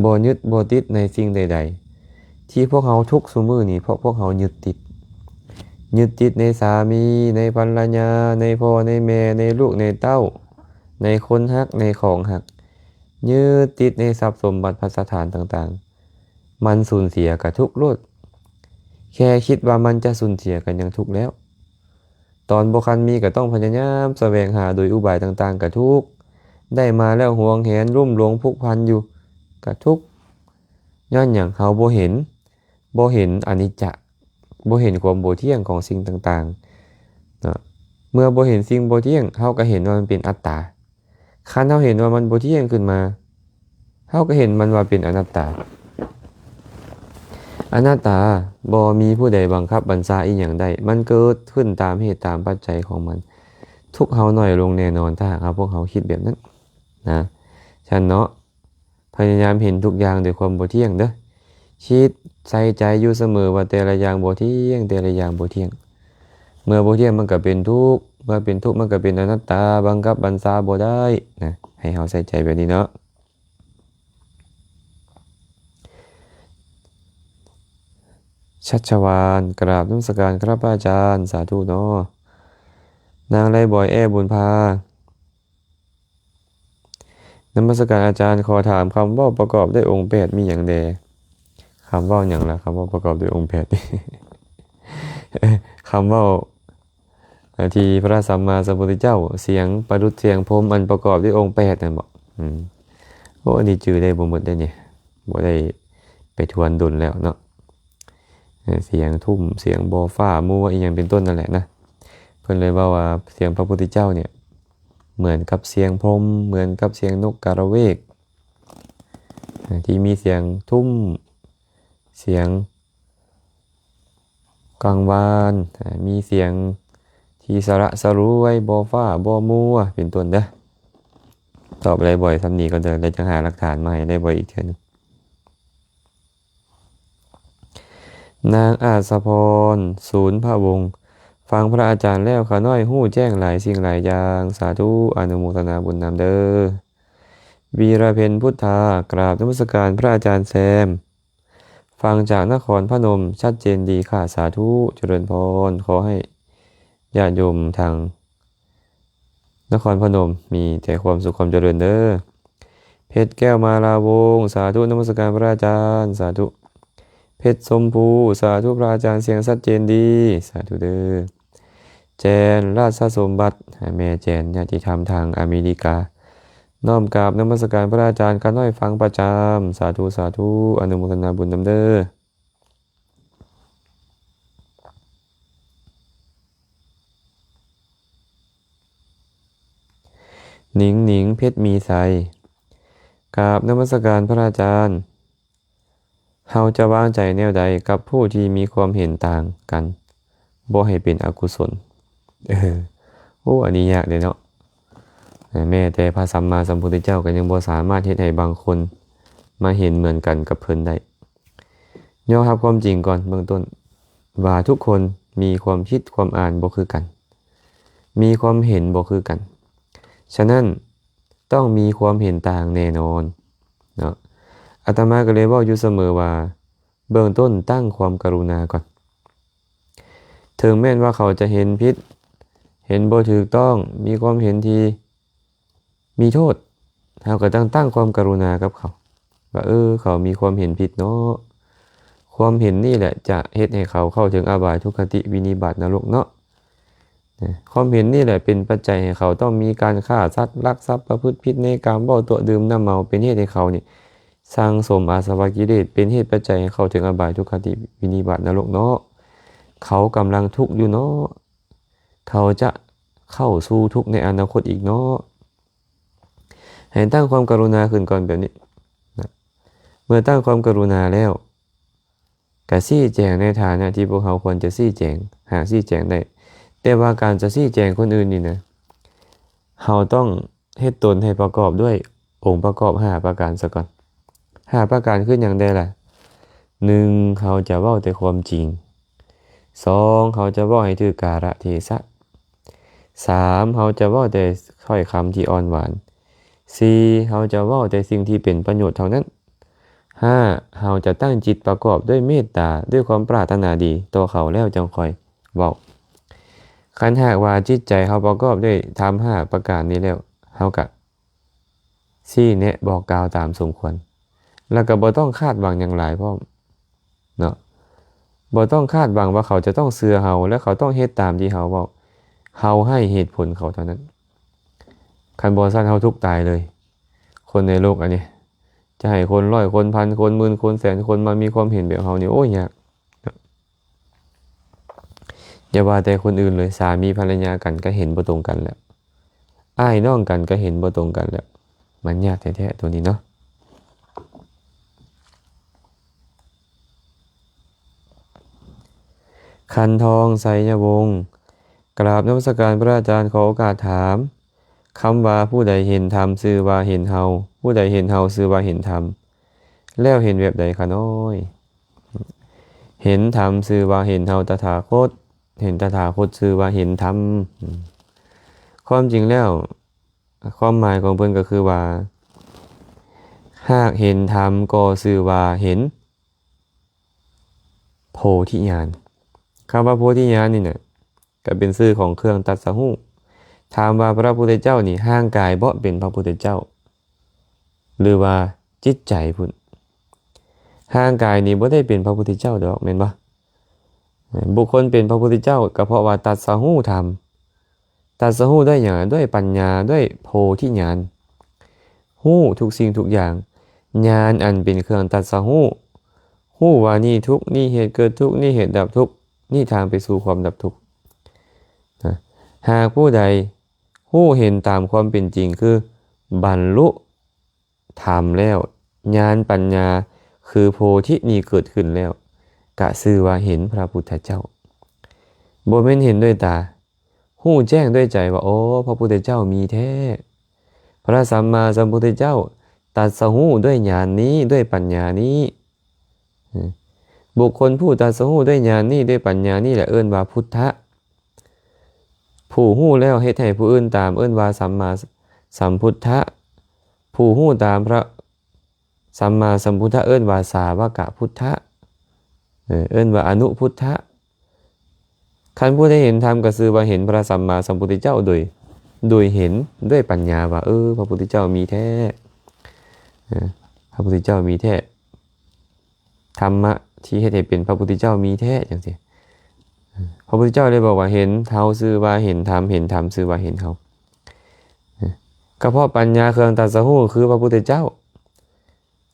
บ่ยึดบ่ติดในสิ่งใดๆที่พวกเขาทุกข์ซุมื้อนี้เพราะพวกเขายึดติดในสามีในภรรยาในพ่อในแม่ในลูกในเต้าในคนฮักในของฮักยึดติดในทรัพย์สมบัติภัสถานต่างๆมันสูญเสียกับทุกข์โลดแค่คิดว่ามันจะสูญเสียกันยังทุกข์แล้วตอนบ่คันมีก็ต้องพยายามแสวงหาโดยอุบายต่างๆกับทุกข์ได้มาแล้วหวงแหนรุ่มหลงผูกพันอยู่กับทุกข์ย้อนหยังเขาบ่เห็นอนิจจ์บ่เห็นความบ่เที่ยงของสิ่งต่างๆนะเมื่อบ่เห็นสิ่งบ่เที่ยงเฮาก็เห็นว่ามันเป็นอัตตาคันเฮาเห็นว่ามันบ่เที่ยงขึ้นมาเฮาก็เห็นมันว่าเป็นอนัตตาบ่มีผู้ใดบังคับบัญชาอีหยังได้มันเกิดขึ้นตามเหตุตามปัจจัยของมันทุกข์เฮาน้อยลงแน่นอนถ้าหากพวกเฮาคิดแบบนั้นนะฉะนั้นเนาะพยายามเห็นทุกอย่างด้วยความบ่เที่ยงเด้อคิดใส่ใจอยู่เสมอว่าแต่ละอย่างบ่เที่ยงแต่ละอย่างบ่เที่ยงเมื่อบ่เที่ยงมันก็เป็นทุกข์เมื่อเป็นทุกข์มันก็เป็นอนัตตาบังคับบัญชาบ่ได้นะให้เฮาใส่ใจแบบนี้เนาะชัชวาลกราบนมัสการครับอาจารย์สาธุเนาะนางไรบ่อยบุญพานมัสการอาจารย์ขอถามคำว่าประกอบด้วยองค์8มีหยังแดคำว่าอย่างละคำว่าประกอบด้วยองค์8 คำว่าที่พระสัมมาสัมพุทธเจ้าเสียงประดุจเสียงพรหมอันประกอบด้วยองค์8นั่นบอกโอ้อันนี้จื่อได้บ่หมดได้เนี่ยบ่ได้ ไปทวนดุลแล้วเนาะเสียงทุ่มเสียงบอฟ้ามัวอีกอย่างเป็นต้นนั่นแหละนะเพิ่นเลยว่าเสียงพระพุทธเจ้าเนี่ยเหมือนกับเสียงพรหมเหมือนกับเสียงนกกระเวกที่มีเสียงทุ่มเสียงกังวานมีเสียงที่สระสรู้ไว้บอฟ้าบอมัวเป็นต้นเด้อตอบอะไรบ่อยทำนี้ก็เดินเลยจะหาหลักฐานมาให้ได้บ่อยอีกเท่านึงนางอาสพรศูนย์พระวงศ์ฟังพระอาจารย์แล้วขาน้อยหู้แจ้งหลายสิ่งหลายอย่างสาธุอนุโมทนาบุญนำเด้อวีระเพ็ญพุทธากราบนมัสการพระอาจารย์แซมฟังจากนครพนมชัดเจนดีค่ะสาธุเจริญพรขอให้ญาติโยมทางนครพนมมีแต่ความสุขความเจริญเด้อเพชรแก้วมาลาวงสาธุนมัสการพระอาจารย์สาธุเพชรสมภูสาธุพระอาจารย์เสียงชัดเจนดีสาธุเด้อแจนราชสมบัติแม่แจนญาติธรรมทางอเมริกาน้อมกราบนมัสการพระอาจารย์ข้าน้อยฟังประจำสาธุสาธุอนุโมทนาบุญนำเด้อหนิงหนิงเพชรมีใสกราบนมัสการพระอาจารย์เฮาจะวางใจแนวใดกับผู้ที่มีความเห็นต่างกันบ่ให้เป็นอกุศลโอ้อันนี้ยากเลยเนาะแม้แต่พระสัมมาสัมพุทธเจ้าก็ยังบ่สามารถเฮ็ดให้บางคนมาเห็นเหมือนกันกับเพิ่นได้ยอมรับความจริงก่อนเบื้องต้นว่าทุกคนมีความคิดความอ่านบ่คือกันมีความเห็นบ่คือกันฉะนั้นต้องมีความเห็นต่างแน่นอนเนาะอาตมาก็เลยเว้าอยู่เสมอว่าเบื้องต้นตั้งความกรุณาก่อนถึงแม้ว่าเขาจะเห็นผิดเห็นบ่ถูกต้องมีความเห็นที่มีโทษเราก็ต้องตั้งความกรุณากับเขาว่าเขามีความเห็นผิดเนาะความเห็นนี่แหละจะเฮ็ดให้เขาเข้าถึงอบายทุกขติวินิบาตนรกเนาะความเห็นนี่แหละเป็นปัจจัยให้เขาต้องมีการฆ่าสัตว์ลักทรัพย์ประพฤติผิดในกามเว้าตัวดื่มน้ำเมาเป็นเหตุให้เขานี่สร้างสมอาสวะกิเลสเป็นเหตุปัจจัยให้เขาถึงอบายทุกขติวินิบาตนรกเนาะเขากำลังทุกข์อยู่เนาะเขาจะเข้าสู่ทุกข์ในอนาคตอีกเนาะให้ตั้งความกรุณาขึ้นก่อนแบบนี้นะเมื่อตั้งความกรุณาแล้วก็ชี้แจงในฐานะที่พวกเขาควรจะชี้แจงหากชี้แจงได้แต่ว่าการจะชี้แจงคนอื่นนี่นะเราต้องเฮ็ดตนให้ประกอบด้วยองค์ประกอบ5ประการซะก่อน5ประการคือหยังได้ล่ะ1เขาจะเว้าแต่ความจริง2เขาจะเว้าให้ถือกาลเทศะ3เขาจะเว้าแต่ถ้อยคำที่อ่อนหวาน4เขาจะเว้าแต่สิ่งที่เป็นประโยชน์เท่านั้น5เขาจะตั้งจิตประกอบด้วยเมตตาด้วยความปรารถนาดีต่อเขาแล้วจังค่อยเว้าคันหากว่าจิตใจเขาประกอบด้วยธรรม5ประการนี้แล้วเขาก็ชี้แนะบอกกล่าวตามสมควรแล้วก็บ่ต้องคาดหวังอย่างหลายพร้อมเนาะบ่ต้องคาดหวังว่าเขาจะต้องเชื่อเราและเขาต้องเฮ็ดตามที่เราเว้าเราให้เหตุผลเขาเท่านั้นคันบ่ซั่นเราทุกข์ตายเลยคนในโลกอันนี้จะให้คน100คนพันคนหมื่นคนแสนคนมามีความเห็นแบบเรานี่โอ้ยยากอย่าว่าแต่คนอื่นเลยสามีภรรยากันก็เห็นบ่ตรงกันแล้วอ้ายน้องกันก็เห็นบ่ตรงกันแล้วมันยากแท้ๆตัวนี้เนาะคันทองไสยวงศ์กราบนมัสการพระอาจารย์ขอโอกาสถามคำว่าผู้ใดเห็นธรรมชื่อว่าเห็นเฮาผู้ใดเห็นเฮาชื่อว่าเห็นธรรมแล้วเห็นแบบใดคะน้อยเห็นธรรมชื่อว่าเห็นเฮาตถาคตเห็นตถาคตชื่อว่าเห็นธรรมความจริงแล้วความหมายของเพิ่นก็คือว่าหากเห็นธรรมก็ชื่อว่าเห็นโพธิญาณคำว่าโพธิญาณนี่เนี่ยก็เป็นชื่อของเครื่องตัดสหูถามว่าพระพุทธเจ้านี่ห่างกายบ่เป็นพระพุทธเจ้าหรือว่าจิตใจพุ่นห่างกายนี่บ่ได้เป็นพระพุทธเจ้าดอกแม่นบ่บุคคลเป็นพระพุทธเจ้าก็เพราะว่าตัดสหูธรรมตัดสหูด้วยหยังด้วยปัญญาด้วยโพธิญาณฮู้ทุกสิ่งทุกอย่างญาณอันเป็นเครื่องตัดสหู ฮู้ว่านี่ทุกข์นี่เหตุเกิดทุกข์นี่เหตุดับทุกข์นี่ทางไปสู่ความดับทุกข์นะหากผู้ใดฮู้เห็นตามความเป็นจริงคือบรรลุธรรมแล้วญาณปัญญาคือโพธินี่เกิดขึ้นแล้วกะซื่อว่าเห็นพระพุทธเจ้าบ่แม่นเห็นด้วยตาฮู้แจ้งด้วยใจว่าโอ้พระพุทธเจ้ามีแท้พระสัมมาสัมพุทธเจ้าตรัสรู้ด้วยญาณนี้ด้วยปัญญานี้บุคคลผู้ตรัสรู้ด้วยญาณนี้ด้วยปัญญานี้แหละเอิ้นว่าพุทธะผู้ฮู้แล้วเฮ็ดให้ผู้อื่นตามเอิ้นว่าสัมมาสัมพุทธะผู้ฮู้ตามพระสัมมาสัมพุทธะเอิ้นว่าสาวกพุทธะเอิ้นว่าอนุพุทธะคันผู้ได้เห็นธรรมก็คือว่าเห็นพระสัมมาสัมพุทธเจ้าโดยเห็นด้วยปัญญาว่าพระพุทธเจ้ามีแท้พระพุทธเจ้ามีแท้ธรรมะที่เฮ็ดให้เป็นพระพุทธเจ้ามีแท้จังซี่พระพุทธเจ้าเลยบอกว่าเห็นเฮาชื่อว่าเห็นธรรมเห็นธรรมชื่อว่าเห็นเฮาก็เพราะปัญญาเครื่องตรัสรู้คือพระพุทธเจ้า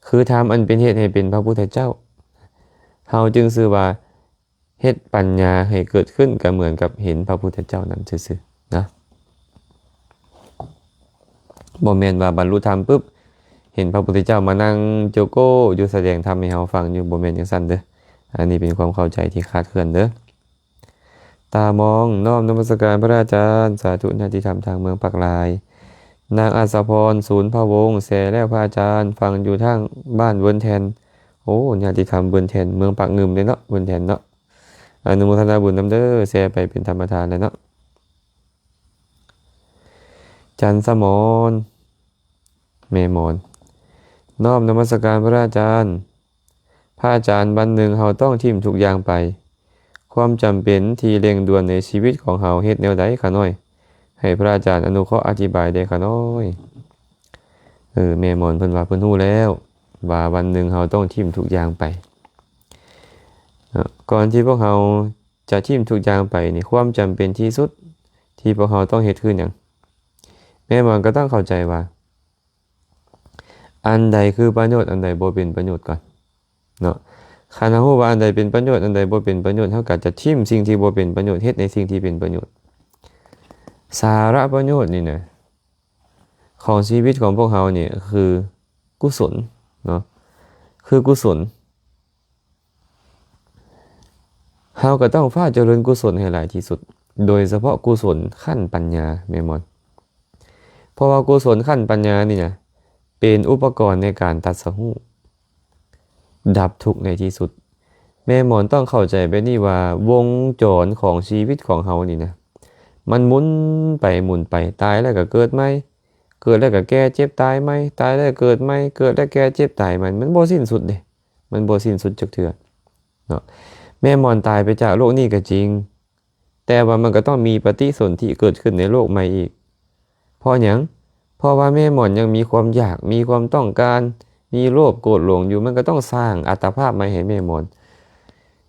คือธรรมอันเป็นเหตุให้เป็นพระพุทธเจ้าเฮาจึงชื่อว่าเฮ็ดปัญญาให้เกิดขึ้นก็เหมือนกับเห็นพระพุทธเจ้านั้นซื่อๆนะบ่แม่นว่าบรรลุธรรมปุ๊บเห็นพระพุทธเจ้ามานั่งโจโก้อยู่แสดงธรรมให้เฮาฟังอยู่บ่แม่นจังซั่นเด้ออันนี้เป็นความเข้าใจที่คลาดเคลื่อนเด้อตามองน้อมนมัสการพระอาจารย์สาธุญาติธรรมทางเมืองปักลายนางอัศพรศูนย์พะวงแสแล้วพระอาจารย์ฟังอยู่ทางบ้านเวินแทนโอ้ญาติธรรมเวินแทนเมืองปากงึมเลยเนาะเวินแทนเนาะอนุโมทนาบุญนำเด้อแชร์ไปเป็นธรรมทานเลยเนาะจันสมรเมมอนน้อมนมัสการพระอาจารย์พระอาจารย์วันหนึ่งเฮาต้องทิ่มทุกอย่างไปความจำเป็นที่เร่งด่วนในชีวิตของเฮาเฮ็ดแนวใดคะน้อยให้พระอาจารย์อนุเคราะห์อธิบายได้คะน้อยเมมอนเพิ่นว่าเพิ่นฮู้แล้วว่าวันหนึ่งเฮาต้องทิ่มทุกอย่างไปก่อนที่พวกเฮาจะทิ่มทุกอย่างไปนี่ความจำเป็นที่สุดที่พวกเฮาต้องเฮ็ดคือหยังแม่มอนก็ต้องเข้าใจว่าอันใดคือประโยชน์อันใดบ่เป็นประโยชน์ก่อนเนาะคันเฮาฮู้ว่าอันใดเป็นประโยชน์อันใดบ่เป็นประโยชน์เฮาก็จะทิ่มสิ่งที่บ่เป็นประโยชน์เฮ็ดในสิ่งที่เป็นประโยชน์สาระประโยชน์นี่นะของชีวิตของพวกเฮาเนี่ยคือกุศลเนาะคือกุศลเฮาก็ต้องฟ้าเจริญกุศลให้หลายที่สุดโดยเฉพาะกุศลขั้นปัญญาแม่มอนเพราะว่ากุศลขั้นปัญญานี่นะเป็นอุปกรณ์ในการตัดสรู้ดับทุกข์ในที่สุดแม่มอนต้องเข้าใจไปนี่ว่าวงจรของชีวิตของเฮานี่นะมันหมุนไปตายแล้วก็เกิดใหม่เกิดแล้วก็แก่เจ็บตายใหม่ตายแล้วเกิดใหม่เกิดแล้วแก่เจ็บตายมันบ่สิ้นสุดเด้มันบ่สิ้นสุดจักเทื่อเนาะแม่มอนตายไปจากโลกนี้ก็จริงแต่ว่ามันก็ต้องมีปฏิสนธิเกิดขึ้นในโลกใหม่อีกเพราะหยังเพราะว่าแม่มอนยังมีความอยากมีความต้องการมีโลภโกรธหลงอยู่มันก็ต้องสร้างอัตภาพใหม่ให้แม่มอน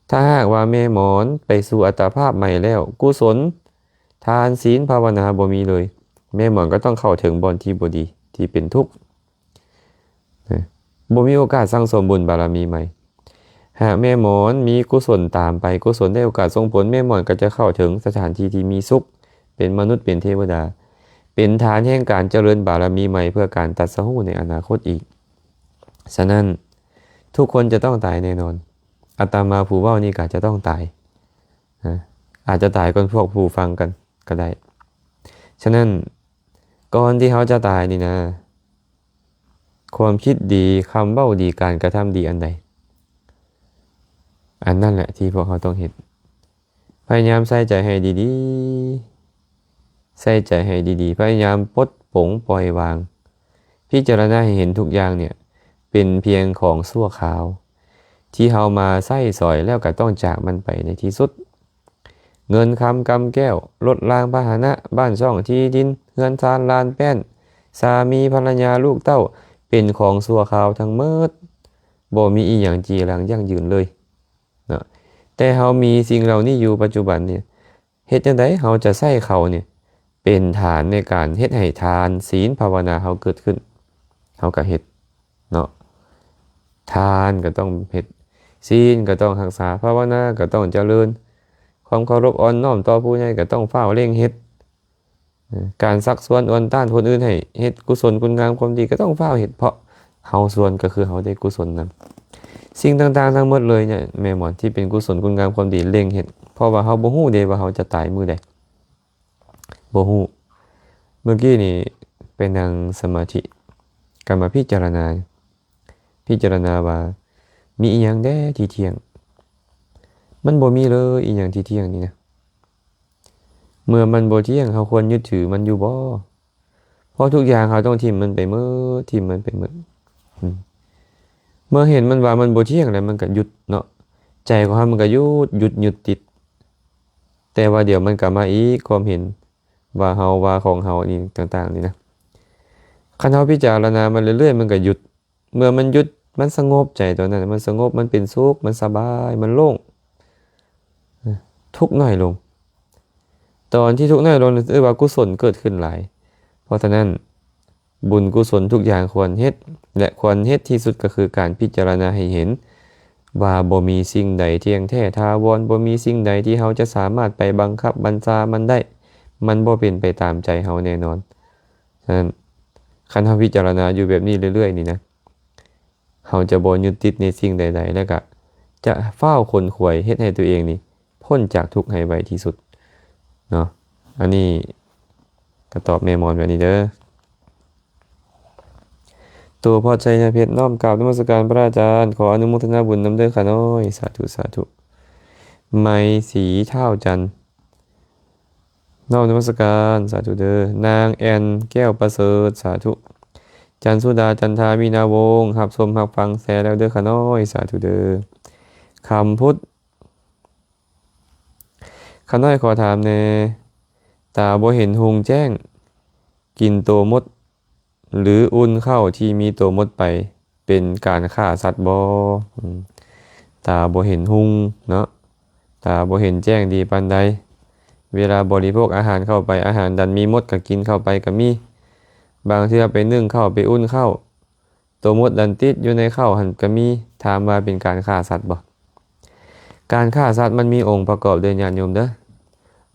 ถ้าหากว่าแม่มอนไปสู่อัตภาพใหม่แล้วกุศลทานศีลภาวนาบ่มีเลยแม่มอนก็ต้องเข้าถึงบอนที่บ่ดีที่เป็นทุกข์บ่มีโอกาสสร้างสมบุญบารมีใหม่หากแม่มอนมีกุศลตามไปกุศลได้โอกาสส่งผลแม่มอนก็จะเข้าถึงสถานที่ที่มีสุขเป็นมนุษย์เป็นเทวดาเป็นฐานแห่งการเจริญบารมีใหม่เพื่อการตัดสรู้ในอนาคตอีกฉะนั้นทุกคนจะต้องตายแน่นอนอาตมาผู้เว้านี่ก็จะต้องตายอาจจะตายก่อนพวกผู้ฟังกันก็ได้ฉะนั้นก่อนที่เขาจะตายนี่นะความคิดดีคำเว้าดีการกระทำดีอันใดอันนั่นแหละที่พวกเขาต้องเห็นพยายามใส่ใจให้ดีๆใส่ใจให้ดีๆพยายามปลดปลงปล่อยวางพิจารณาให้เห็นทุกอย่างเนี่ยเป็นเพียงของชั่วคราวที่เฮามาใส่สอยแล้วก็ต้องจากมันไปในที่สุดเงินคำกำแก้วรถรางพาหนะบ้านช่องที่ดินเฮือนซานลานแป้นสามีภรรยาลูกเต้าเป็นของชั่วคราวทั้งหมดบ่มีอีหยังจีรังยั่งยืนเลยเนาะแต่เฮามีสิ่งเหล่านี้อยู่ปัจจุบันเนี่ยเฮ็ดจังได๋เฮาจะใช้เขาเนี่ยเป็นฐานในการเฮ็ดให้ทานศีลภาวนาเฮาเกิดขึ้นเฮาก็เฮ็ดเนาะทานก็ต้องเฮ็ด ศีลก็ต้องรักษาภาวนาก็ต้องเจริญความเคารพอ่อนน้อมต่อผู้ใหญ่ก็ต้องเฝ้าเร่งเฮ็ดการซักซ้วนอวนต้านคนอื่นให้เฮ็ดกุศลคุณงามความดีก็ต้องเฝ้าเฮ็ดเพราะเฮาส่วนก็คือเฮาได้กุศลนั้นสิ่งต่างๆทั้งหมดเลยเนี่ยแม่หมอนที่เป็นกุศลคุณงามความดีเร่งเฮ็ดเพราะว่าเฮาบ่ฮู้เด้ว่าเฮาจะตายมื้อใดบ่ฮู้เมื่อกี้นี่ไปนั่งสมาธิก็มาพิจารณาว่ามีอีหยังแด้ที่เที่ยงมันบ่มีเลยอีหยังที่เที่ยงนี่นะเมื่อมันบ่เที่ยงเฮาควรยึดถือมันอยู่บ่เพราะทุกอย่างเฮาต้องทิ่มมันไปหมดเมื่อเห็นมันว่ามันบ่เที่ยงแล้วมันก็หยุดเนาะใจของเฮามันก็หยุดติดแต่ว่าเดี๋ยวมันกลับมาอีกความเห็นว่าเฮาว่าของเฮานี่ต่างๆนี่นะคันเฮาพิจารณามันเรื่อยๆมันก็หยุดเมื่อมันหยุดมันสงบใจตัวนั้นมันสงบมันเป็นสุขมันสบายมันโล่งทุกข์น้อยลงตอนที่ทุกข์น้อยลงว่ากุศลเกิดขึ้นหลายเพราะฉะนั้นบุญกุศลทุกอย่างควรเฮ็ดและควรเฮ็ดที่สุดก็คือการพิจารณาให้เห็นว่าบ่มีสิ่งใดเที่ยงแท้ถาวรบ่มีสิ่งใดที่เฮาจะสามารถไปบังคับบัญชามันได้มันบ่เป็นไปตามใจเฮาแน่นอนฉะนั้นคันเฮาพิจารณาอยู่แบบนี้เรื่อยๆนี่นะเฮาจะบ่ยึดติดในสิ่งใดๆแล้วก็จะเฝ้าคนขวยเฮ็ดให้ตัวเองนี่พ้นจากทุกข์ให้ไวที่สุดเนาะอันนี้ก็ตอบแม่มอนแบบนี้เด้อตัวพอใจนะเพชรน้อมกราบนมัสการพระอาจารย์ขออนุโมทนาบุญนำเด้อค่ะน้อยสาธุไมสีเท่าจันทร์น้อมนมัสการสาธุเด้อนางแอนแก้วประเสริฐสาธุจันสุดาจันทามีนาวงศ์หับชมหับฟังแซ่แล้วเด้อค่ะน้อยสาธุเด้อคำพุทธข้าน้อยขอถามแน่ตาบ่เห็นหงแจ้งกินตัวมดหรืออุ่นข้าวที่มีตัวมดไปเป็นการฆ่าสัตว์บ่ตาบ่เห็นหุงเนาะตาบ่เห็นแจ้งดีปานใดเวลาบริโภคอาหารเข้าไปอาหารดันมีมดก็กินเข้าไปก็มีบางเทื่อไปนึ่งข้าวไปอุ่นข้าวตัวมดดันติดอยู่ในข้าวหั่นก็มีถามว่าเป็นการฆ่าสัตว์บ่การฆ่าสัตว์มันมีองค์ประกอบด้วยญาติโยมเด้อ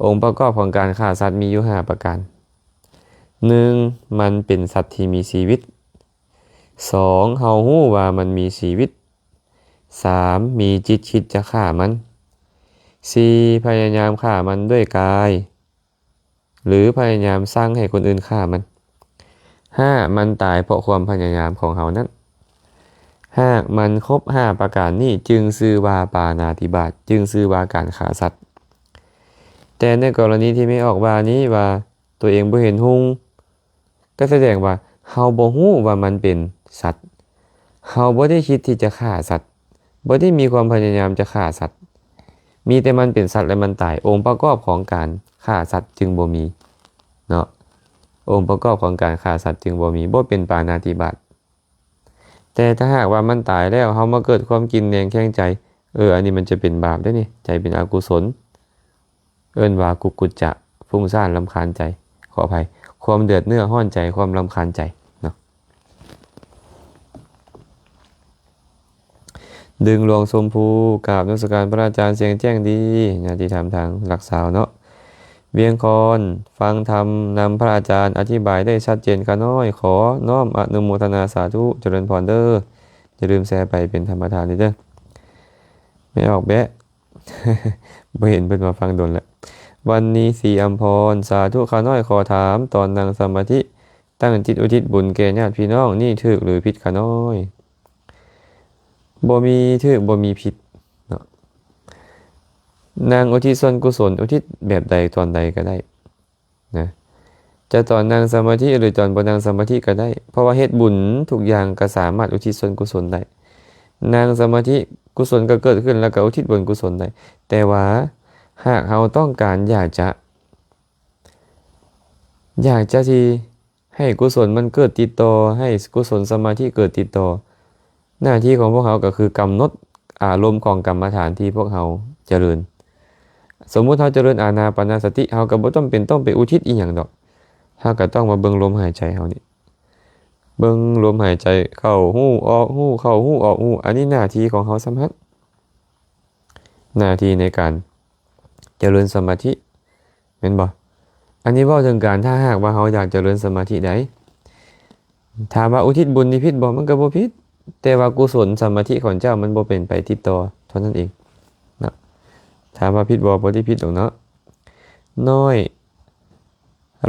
องค์ประกอบของการฆ่าสัตว์มีอยู่5ประการ 1. มันเป็นสัตว์ที่มีชีวิต 2. เฮาฮู้ว่ามันมีชีวิต 3. มีจิตคิดจะฆ่ามัน 4. พยายามฆ่ามันด้วยกายหรือพยายามสร้างให้คนอื่นฆ่ามัน 5. มันตายเพราะความพยายามของเฮานั้นหากมันครบ5ประการนี้จึงชื่อว่าปาณาติบาตจึงชื่อว่าการฆ่าสัตว์แต่ในกรณีที่ไม่ออกว่านี้ว่าตัวเองบ่เห็นหุงก็แสดงว่าเฮาบ่ฮู้ว่ามันเป็นสัตว์เฮาบ่ได้คิดที่จะฆ่าสัตว์บ่ได้มีความพยายามจะฆ่าสัตว์มีแต่มันเป็นสัตว์และมันตายองค์ประกอบของการฆ่าสัตว์จึงบ่มีเนาะองค์ประกอบของการฆ่าสัตว์จึงบ่มีบ่เป็นปาณาติบาตแต่ถ้าหากว่ามันตายแล้วเฮามาเกิดความกินแรงแข้งใจอันนี้มันจะเป็นบาปได้นี่ใจเป็นอกุศลเอิ้นว่ากุกุจจะฟุ้งซ่านรำคาญใจขออภัยความเดือดเนื้อห้อนใจความรำคาญใจเนาะดึงหลวงสมภูกราบนมัสการพระอาจารย์เสียงแจ้งดีญาติธรรมทางหลักสาวเนาะเวียงคอนฟังธรรมนำพระอาจารย์อธิบายได้ชัดเจนค่ะน้อยขอน้อมอนุโมทนาสาธุเจริญพรเด้ออย่าลืมแชร์ไปเป็นธรรมทานเด้อไม่ออกแบะ ไม่เห็นเป็นมาฟังโดนแล้ววันนี้สีอัมพรสาธุข้าน้อยขอถามตอนนั่งสมาธิตั้งจิตอุทิศบุญแก่ญาติพี่น้องนี่ถูกหรือผิดข้าน้อยบ่มีถูกบ่มีผิดเนาะนางอุทิศส่วนกุศลอุทิศแบบใดตอนใดก็ได้นะจะตอนนั่งสมาธิหรือตอนบ่นั่งสมาธิก็ได้เพราะว่าเฮ็ดบุญทุกอย่างก็สามารถอุทิศส่วนกุศลได้นั่งสมาธิกุศลก็เกิดขึ้นแล้วก็อุทิศบุญกุศลได้แต่ว่าหากเราต้องการอยากจะที่ให้กุศลมันเกิดติดต่อให้กุศลสมาธิเกิดติดต่อหน้าที่ของพวกเราก็คือกำหนดอารมณ์ของกรรมฐานที่พวกเราเจริญสมมุติเราเจริญอานาปานสติเราก็บ่ต้องไปอุทิศอีหยังดอกเราก็ต้องมาเบิ่งลมหายใจเรานี่เบิ่งลมหายใจเข้าหูออกหูเข้าหูออกหูอันนี้หน้าที่ของเราสำคัญ หน้าที่ในการเจริญสมาธิแม่นบ่อันนี้เว้าถึงการถ้าหากว่าเฮาอยากเจริญสมาธิได้ถามว่าอุทิศบุญนี่ผิดบ่มันก็บ่ผิดแต่ว่ากุศลสมาธิของเจ้ามันบ่เป็นไปติดต่อเท่านั้นเองนะถามว่าผิดบ่ได้ผิดหรอกเนาะน้อย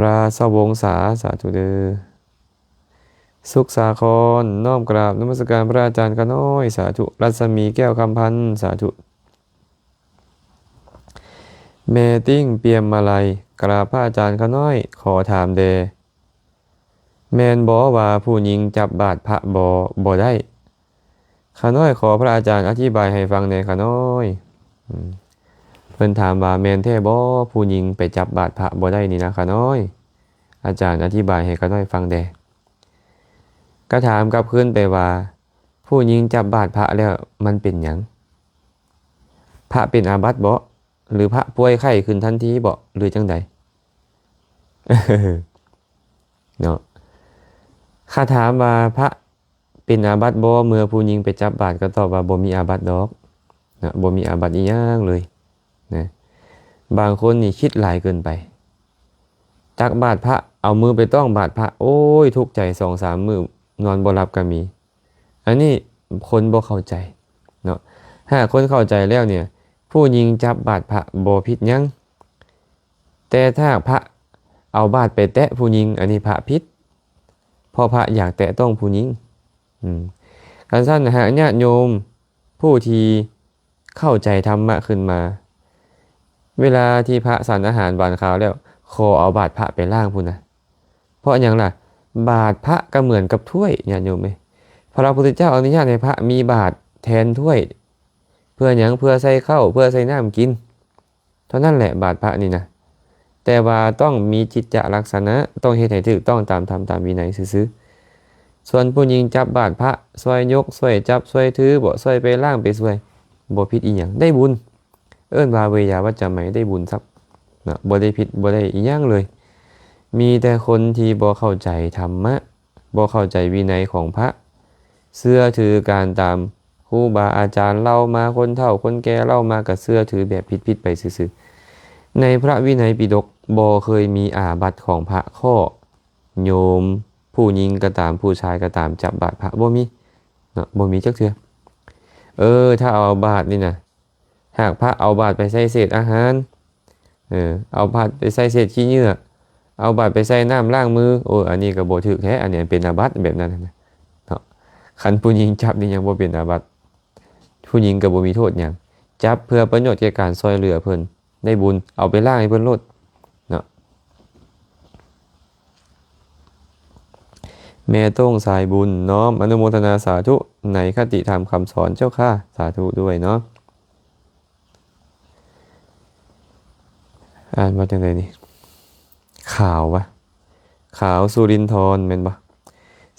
ราสวงศาสาธุเด้อสุขสาครน้อมกราบนมัสการพระอาจารย์ขน้อยสาธุรัศมีแก้วคำพันธ์สาธุเมติ้งเปียมมาลัยกราบพระอาจารย์ขน้อยขอถามเดแมนบ่ว่าผู้หญิงจับบาดพระบ่ได้ขน้อยขอพระอาจารย์อธิบายให้ฟังในขน้อยเพิ่นถามว่าแมนแท้บ่ผู้หญิงไปจับบาดพระบ่ได้นี่นะขน้อยอาจารย์อธิบายให้ขน้อยฟังเดก็ถามกลับคืนไปว่าผู้หญิงจับบาดพระแล้วมันเป็นหยังพระเป็นอาบัติบ่หรือพระป่วยไข้ขึ้นทันทีบ่หรือจังใด เนาะข้าถามว่าพระเป็นอาบัติบ่เมื่อผู้หญิงไปจับบาดก็ตอบว่าบ่มีอาบัติดอกนะบ่มีอาบัติอีหยังเลยนะบางคนนี่คิดหลายเกินไปจักบาดพระเอามือไปต้องบาดพระโอ้ยทุกข์ใจ 2-3 มื้อนอนบ่หลับก็มีอันนี้คนบ่เข้าใจเนาะถ้าคนเข้าใจแล้วเนี่ยผู้หญิงจับบาดพระบ่ผิดหยังแต่ถ้าพระเอาบาดไปแตะผู้หญิงอันนี้พระผิดเพราะพระอยากแตะต้องผู้หญิงการสั้นหาญาติโยมผู้ที่เข้าใจธรรมะขึ้นมาเวลาที่พระฉันอาหารหวานข้าวแล้วขอเอาบาดพระไปล้างพุ่นนะเพราะอย่างล่ะบาดพระก็เหมือนกับถ้วยญาติโยมไหมพระพุทธเจ้าอนุญาตให้พระมีบาดแทนถ้วยเพื่อหยังเพื่อใส่ข้าวเพื่อใส่น้ำกินเท่านั้นแหละบาดพระนี่นะแต่ว่าต้องมีจิตจะลักษณะต้องเฮ็ดให้ถูกต้องตามธรรมตามวินัยซื่อๆส่วนผู้หญิงจับบาดพระช่วยยกช่วยจับช่วยถือบ่ช่วยไปล้างไปช่วยบ่ผิดอีหยังได้บุญเอิ้นว่าเวยาวัจจะไหมได้บุญครับนะบ่ได้ผิดบ่ได้อีหยังเลยมีแต่คนที่บ่เข้าใจธรรมะบ่เข้าใจวินัยของพระเชื่อถือการตามครูบาอาจารย์เล่ามาคนเฒ่าคนแก่เล่ามาก็เชื่อถือแบบผิดๆไปซื่อๆในพระวินัยปิฎกบ่เคยมีอาบัติของพระข้อโยมผู้หญิงก็ตามผู้ชายก็ตามจับบาดพระบ่มีเนาะบ่มีจักเทื่อถ้าเอาบาดนี่นะหากพระเอาบาดไปใส่เศษอาหารเอาบาดไปใส่เศษขี้เหงื่อเอาบาดไปใส่น้ำล้างมืออันนี้ก็บ่ถูกแท้อันนี้เป็นอาบัติแบบนั้นนะเนาะคันผู้หญิงจับนี่ยังบ่เป็นอาบัติผู้หญิงก็บ่มีโทษหยังจับเพื่อประโยชน์แก่การช่วยเหลือเพิ่นได้บุญเอาไปล้างให้เพิ่นโลดเนาะแม่ต้องสายบุญน้อมอนุโมทนาสาธุในคติธรรมคำสอนเจ้าค่ะสาธุด้วยเนาะอ่านมาจังไดนี่ข่าววะข่าวสุรินทร์แม่นบ่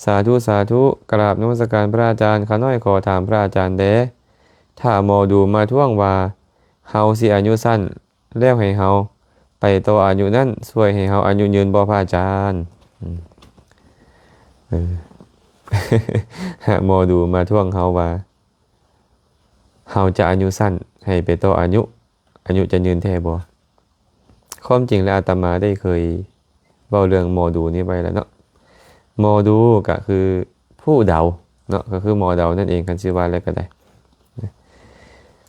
สาธุสาธุกราบนมัสการพระอาจารย์ข้าน้อยขอถามพระอาจารย์แดถ้าหมอดูมาท่วงว่าเฮาสิอายุสั้นแล้วให้เฮาไปต่ออายุนั้นช่วยให้เฮาอายุยืนบ่พระอาจารย์หมอดูมาท่วงเฮาว่าเฮาจะอายุสั้นให้ไปต่ออายุจะยืนแท้บ่ความจริงแล้วอาตมาได้เคยเว้าเรื่องหมอดูนี้ไปแล้วเนาะหมอดูก็คือผู้เดาเนาะก็คือหมอเดานั่นเองกันชื่อว่าอะไรก็ได้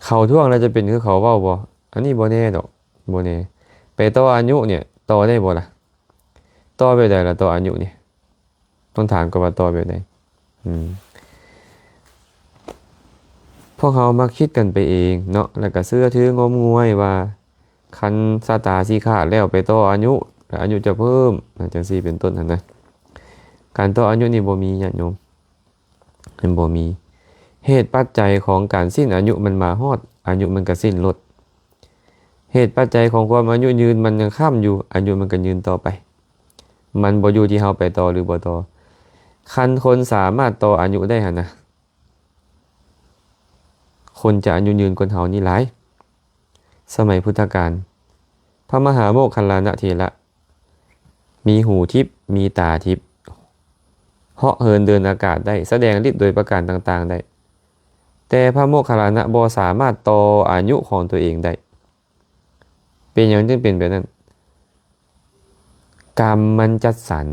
เขาท่วงแล้วจะเป็นคือเขาเว้าบ่อันนี้บ่แน่ดอกบ่แน่ไปต่ออายุเนี่ยต่อได้บ่ล่ะต่อไปได้ล่ะต่ออายุเนี่ยต้องถามก่อนว่าต่อไปได้พวกเขามักคิดกันไปเองเนาะแล้วก็เชื่อถืองมงวยว่าคันสตาสิขาดแล้วไปต่ออายุอายุจะเพิ่มจังซี่เป็นต้นนะการต่ออายุนี่บ่มีญาติโยมมันบ่มีเหตุปัจจัยของการสิ้นอายุมันมาฮอดอายุมันก็สิ้นลดเหตุปัจจัยของความอายุยืนมันยังค้ำอยู่อายุมันก็ยืนต่อไปมันบ่อยู่ที่เฮาไปต่อหรือบ่ต่อคันคนสามารถต่ออายุได้หั่นนะคนจะอายุยืนกว่าเฮานี่หลายสมัยพุทธกาลพระมหาโมคคัลลานะเถระมีหูทิพย์มีตาทิพย์เหาะเหินเดินอากาศได้แสดงฤทธิ์โดยประการต่างๆได้ แต่พระโมคคัลลานะบ่สามารถต่ออายุของตัวเองได้เป็นอย่างจึงเป็นแบบนั้นกรรมมันจัดสรร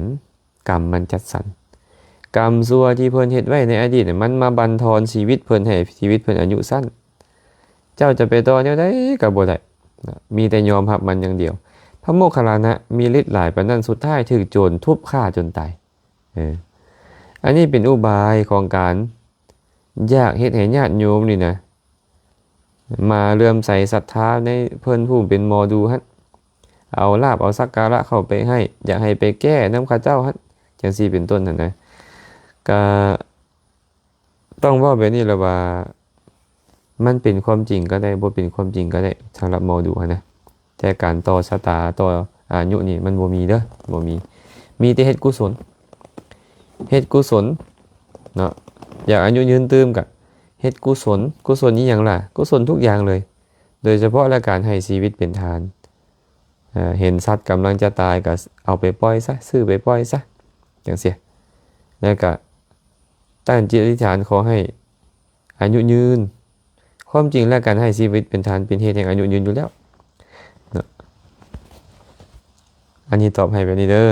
กรรมมันจัดสรรกรรมซัวที่เพิ่นเฮ็ดไว้ในอดีตเนี่ยมันมาบั่นทอนชีวิตเพิ่นให้ชีวิตเพิ่นอายุสั้นเจ้าจะไปต่อแนวใดก็บ่ได้มีแต่ยอมรับมันอย่างเดียวพระโมคคัลลานะมีฤทธิ์หลายปานนั้นสุดท้ายถูกโจรทุบฆ่าจนตายอันนี้เป็นอุบายของการอยากเฮ็ดให้ญาติโยมนี่นะมาเลื่อมใสศรัทธาในเพิ่นผู้เป็นหมอดูฮั่นเอาลาภเอาสักการะเข้าไปให้อยากให้ไปแก้นำข้าเจ้าฮั่นจังซี่เป็นต้นนั่นนะก็ต้องเว้าแบบนี้ล่ะว่ามันเป็นความจริงก็ได้บ่เป็นความจริงก็ได้สำหรับหมอดูนะแต่การต่อชะตาต่ออายุนี่มันบ่มีเด้อบ่มีแต่เฮ็ดกุศลเนาะอยากอายุยืนตืมก็เฮ็ดกุศลนี้หยังล่ะกุศลทุกอย่างเลยโดยเฉพาะและการให้ชีวิตเป็นทานเห็นสัตว์กำลังจะตายก็เอาไปปล่อยซะซื้อไปปล่อยซะจังซี่แล้วก็ตั้งจิตอธิษฐานขอให้อายุยืนความจริงแล้วการให้ชีวิตเป็นทานเป็นเหตุแห่งอายุยืนอยู่แล้วนะอันนี้ตอบให้แบบนี้เด้อ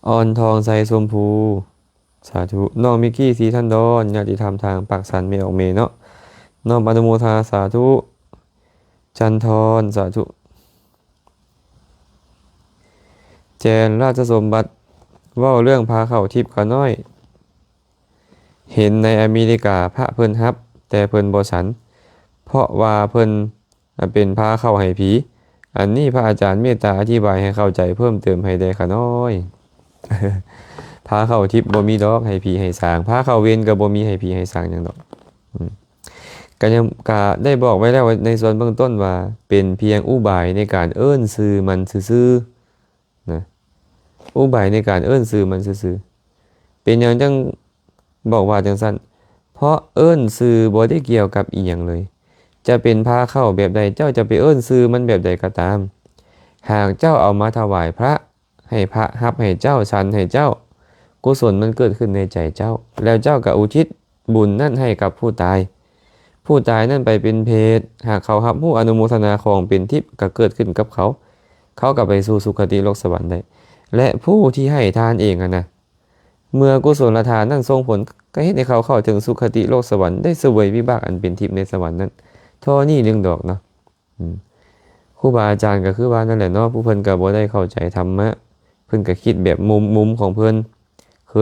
อ่อนทองใสชมพูสาธุน้องมิกกี้สีทันดอนญาติธรรมทางปากสันเมออกเมเนาะน้อมอนุโมทนาสาธุจันทรสาธุแจนราชสมบัติเว้าเรื่องพาเข้าทิพย์ขาน้อยเห็นในอเมริกาพระเพิ่นฮับแต่เพิ่นบ่ฉันเพราะว่าเพิ่นเป็นพาเข้าให้ผีอันนี้พระอาจารย์เมตตาอธิบายให้เข้าใจเพิ่มเติมให้ได้ขาน้อยพาเข้าทิพย์บ่มีดอกให้ผีให้สางพาเข้าเวรก็บ่มีให้ผีให้สางหยังดอกก็ยังได้บอกไว้แล้วในส่วนเบื้องต้นว่าเป็นเพียงอุบายในการเอิ้นชื่อมันซื่อๆนะอุบายในการเอิ้นชื่อมันซื่อๆเป็นอย่างจังบอกว่าจังซั่นเพราะเอิ้นชื่อบ่ได้เกี่ยวกับอีหยังเลยจะเป็นพาเข้าแบบใดเจ้าจะไปเอิ้นชื่อมันแบบใดก็ตามหากเจ้าเอามาถวายพระให้พระรับให้เจ้าฉันให้เจ้ากุศลมันเกิดขึ้นในใจเจ้าแล้วเจ้าก็อุทิศบุญนั่นให้กับผู้ตายนั่นไปเป็นเพศหากเขารับผู้อนุโมทนาของเป็นทิพย์ก็เกิดขึ้นกับเขาก็ไปสู่สุคติโลกสวรรค์ได้และผู้ที่ให้ทานเองนะเมื่อกุศลทานนั้นส่งผลก็เฮ็ดให้เขาเข้าถึงสุคติโลกสวรรค์ได้เสวยวิบากอันเป็นทิพย์ในสวรรค์นั้นเท่านี้เรื่องดอกเนาะครูบาอาจารย์ก็คือว่านั่นแหละเนาะผู้เพิ่นก็บ่ได้เข้าใจธรรมะเพิ่นก็คิดแบบมุมของเพิ่นเค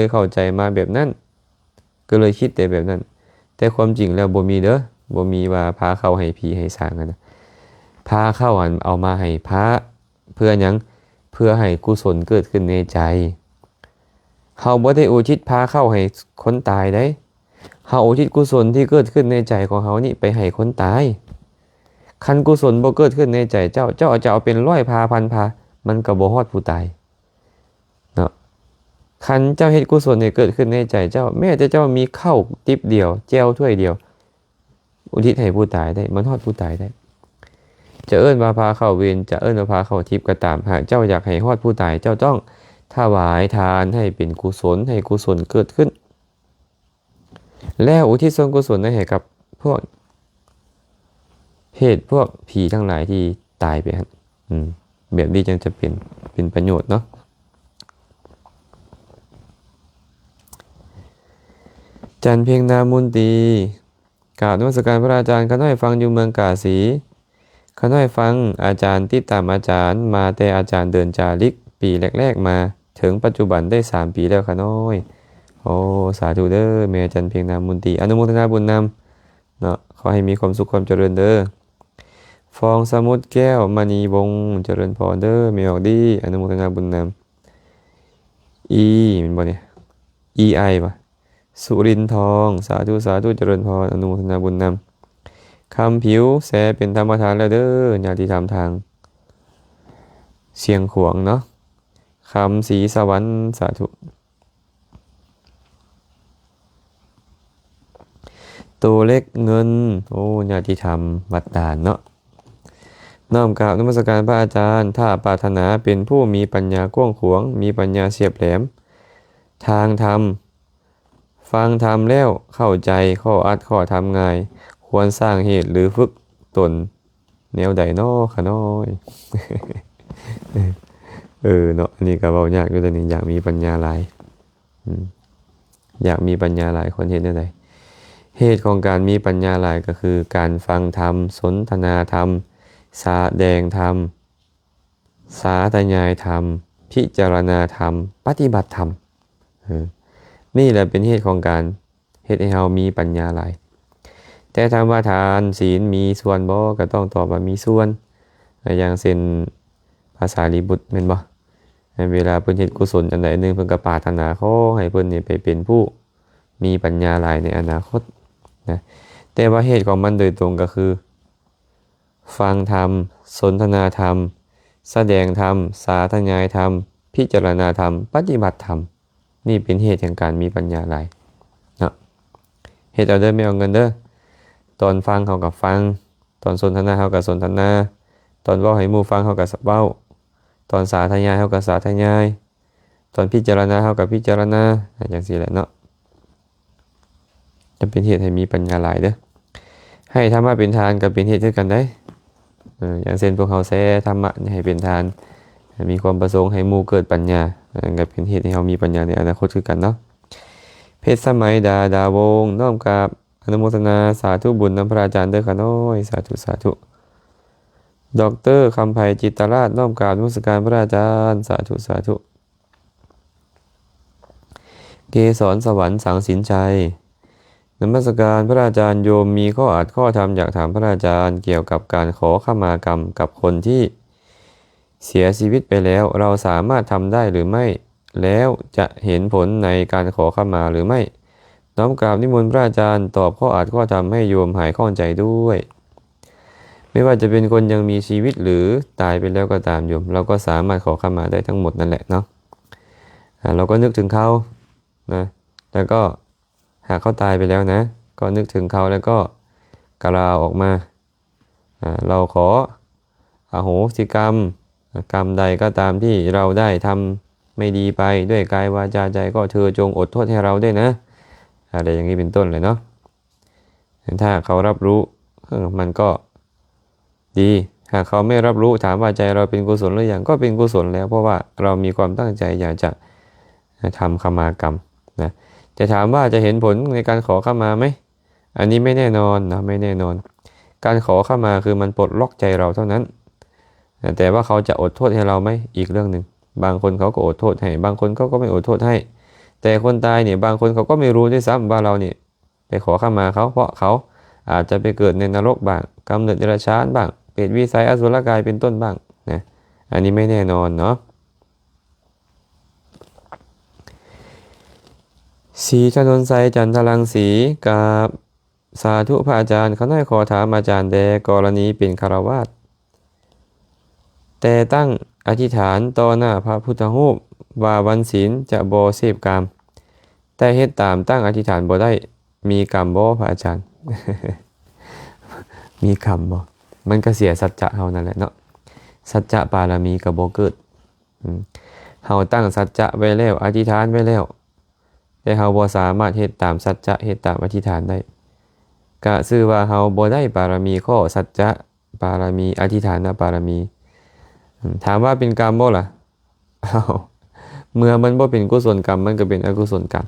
ยเข้าใจมาแบบนั้นก็เลยคิดแต่แบบนั้นแต่ความจริงแล้วบ่มีเด้อบ่มีว่าพาเข้าให้ผีให้สางนะพาเข้าอันเอามาให้พระเพื่อหยังเพื่อให้กุศลเกิดขึ้นในใจเฮาบ่ได้อุทิศพาเข้าให้คนตายได้เฮาอุทิศกุศลที่เกิดขึ้นในใจของเฮานี่ไปให้คนตายคันกุศลบ่เกิดขึ้นในใจเจ้าจะเอาเป็น100 พาพันพามันก็บ่ฮอดผู้ตายเนาะคันเจ้าเฮ็ดกุศลให้เกิดขึ้นในใจเจ้าแม้แต่เจ้ามีข้าวติ๊บเดียวแจ่วถ้วยเดียวอุทิศให้ผู้ตายได้มันฮอดผู้ตายได้จะเอิ้นว่าพาเข้าเวรจะเอิ้นว่าพาเข้าทิพย์ก็ตามหากเจ้าอยากให้ฮอดผู้ตายเจ้าต้องถวายทานให้เป็นกุศลให้กุศลเกิดขึ้นแล้วอุทิศส่วนกุศลให้กับพวกพวกผีทั้งหลายที่ตายไปฮะแบบนี้จึงจะเป็นประโยชน์เนาะจันเพียงนามุนตีกราบนมัสการพระอาจารย์ข้าน้อยฟังอยู่เมืองกาสีข้าน้อยฟังอาจารย์ติดตามอาจารย์มาแต่อาจารย์เดินจาริกปีแรกๆมาถึงปัจจุบันได้3 ปีแล้วข้าน้อยโอ้สาธุเด้อแม่จันเพียงนามุนตีอนุโมทนาบุญนำเนาะขอให้มีความสุขความเจริญเด้อฟองสมุทรแก้วมณีวงศ์เจริญพรเด้อมีออกดีอนุโมทนาบุญนำมันบ่เนี่ยไอป่ะสุรินทองสาธุเจริญพรอนุโมทนาบุญนำคำผิวแสเป็นธรรมทานแล้วเด้อญาติธรรมทางเสียงขวงเนาะคำศรีสวรรค์สาธุตัวเล็กเงินโอ้ญาติธรรมวัดด่านเนาะน้อมกราบนมัสการพระอาจารย์ถ้าปรารถนาเป็นผู้มีปัญญากว้างขวางมีปัญญาเฉียบแหลม ทางธรรมฟังธรรมแล้วเข้าใจข้ออัดข้อทำง่ายควรสร้างเหตุหรือฝึกตนแนวใดน้อขะน้อย เนาะอันนี้ก็เว้ายากอยู่ตัวนี้อยากมีปัญญาหลายอยากมีปัญญาหลายคนเฮ็ดได้ใดเหตุของการมีปัญญาหลายก็คือการฟังธรรมสนทนาธรรมแสดงธรรมสาธยายธรรมพิจารณาธรรมปฏิบัติธรรมนี่แหละเป็นเหตุของการเฮ็ดให้เรามีปัญญาหลายแต่ถามว่าทานศีลมีส่วนบ่ก็ต้องตอบว่ามีส่วนอย่างเช่นภาษาลีบุตรแม่นบ่เวลาเพิ่นเฮ็ดกุศลอันใดนึงเพิ่นก็ปรารถนาขอให้เพิ่นนี่ไปเป็นผู้มีปัญญาหลายในอนาคตนะแต่ว่าเหตุของมันโดยตรงก็คือฟังธรรมสนทนาธรรมแสดงธรรมสาธยายธรรมพิจารณาธรรมปฏิบัติธรรมนี่เป็นเหตุแห่งการมีปัญญาหลายเนาะเหตุเอาเด้อไม่เอาเงินเด้อตอนฟังเขากับฟังตอนสนทนาเขากับสนทนาตอนเว้าให้หมู่ฟังเขากับเว้าตอนสาธยายเขากับสาธยายตอนพิจารณาเขากับพิจารณาอย่างสี่แหละเนาะจะเป็นเหตุให้มีปัญญาหลายเด้อให้ธรรมะเป็นทานก็เป็นเหตุด้วยกันได้อย่างเช่นพวกเขาแซ่ธรรมะให้เป็นทานมีความประสงค์ให้หมู่เกิดปัญญาก็เป็นเหตุให้เขามีปัญญาในอนาคตคือกันเนาะเพชรสมัยดาวงน้อมกราบอนุโมทนาสาธุบุญนำพระอาจารย์เด้อค่ะน้อยสาธุสาธุดอกเตอร์คำไพจิตรราชน้อมกราบนมัสการพระอาจารย์สาธุสาธุเกศรสวรรค์สังสินชัยนมัสการพระอาจารย์โยมมีข้ออัดข้อธรรมอยากถามพระอาจารย์เกี่ยวกับการขอขมากรรมกับคนที่เสียชีวิตไปแล้วเราสามารถทำได้หรือไม่แล้วจะเห็นผลในการขอขมาหรือไม่น้อมกราบนิมนต์พระอาจารย์ตอบข้ออัดข้อธรรมให้โยมหายข้องใจด้วยไม่ว่าจะเป็นคนยังมีชีวิตหรือตายไปแล้วก็ตามโยมเราก็สามารถขอขมาได้ทั้งหมดนั่นแหละเนาะเราก็นึกถึงเขานะแล้วก็หากเขาตายไปแล้วนะก็นึกถึงเขาแล้วก็กล่าวออกมาเราขออโหสิกรรมกรรมใดก็ตามที่เราได้ทำไม่ดีไปด้วยกายวาจาใจก็เธอจงอดโทษให้เราด้วยนะอะไรอย่างนี้เป็นต้นเลยเนาะถ้าเขารับรู้มันก็ดีหากเขาไม่รับรู้ถามว่าใจเราเป็นกุศลหรือยังก็เป็นกุศลแล้วเพราะว่าเรามีความตั้งใจอยากจะทำขมากรรมนะจะถามว่าจะเห็นผลในการขอขมาไหมอันนี้ไม่แน่นอนนะไม่แน่นอนการขอขมาคือมันปลดล็อกใจเราเท่านั้นแต่ว่าเขาจะอดโทษให้เราไหมอีกเรื่องหนึ่งบางคนเขาก็อดโทษให้บางคนเขาก็ไม่อดโทษให้แต่คนตายเนี่ยบางคนเขาก็ไม่รู้ด้วยซ้ำว่าเราเนี่ยไปขอขมาเขาเพราะเขาอาจจะไปเกิดในนรกบ้างกำเนิดเดรัจฉานบ้างเปรตวิสัยอสุรกายเป็นต้นบ้างนะอันนี้ไม่แน่นอนเนาะศรีถนนไซจันทรังสีกับสาธุพระอาจารย์เขาได้ขอถามอาจารย์แดกรณีเป็นฆราวาสแต่ตั้งอธิษฐานต่อหน้าพระพุทธรูปว่าวันศีลจะบ่เสพกามแต่เฮ็ดตามตั้งอธิษฐานบ่ได้มีกรรมบ่พระอาจารย์ มีกรรมบ่มันก็เสียสัจจะเฮานั่นแหละเนาะสัจจะบารมีก็บ่เกิดเฮาตั้งสัจจะไว้แล้วอธิษฐานไว้แล้วแต่เฮาบ่สามารถเฮ็ดตามสัจจะเฮ็ดตามอธิษฐานได้ก็ชื่อว่าเฮาบ่ได้บารมีข้อสัจจะบารมีอธิษฐานบารมีถามว่าเป็นกรรมบ่ล่ะเมื่อมันบ่เป็นกุศลกรรมมันก็เป็นอกุศลกรรม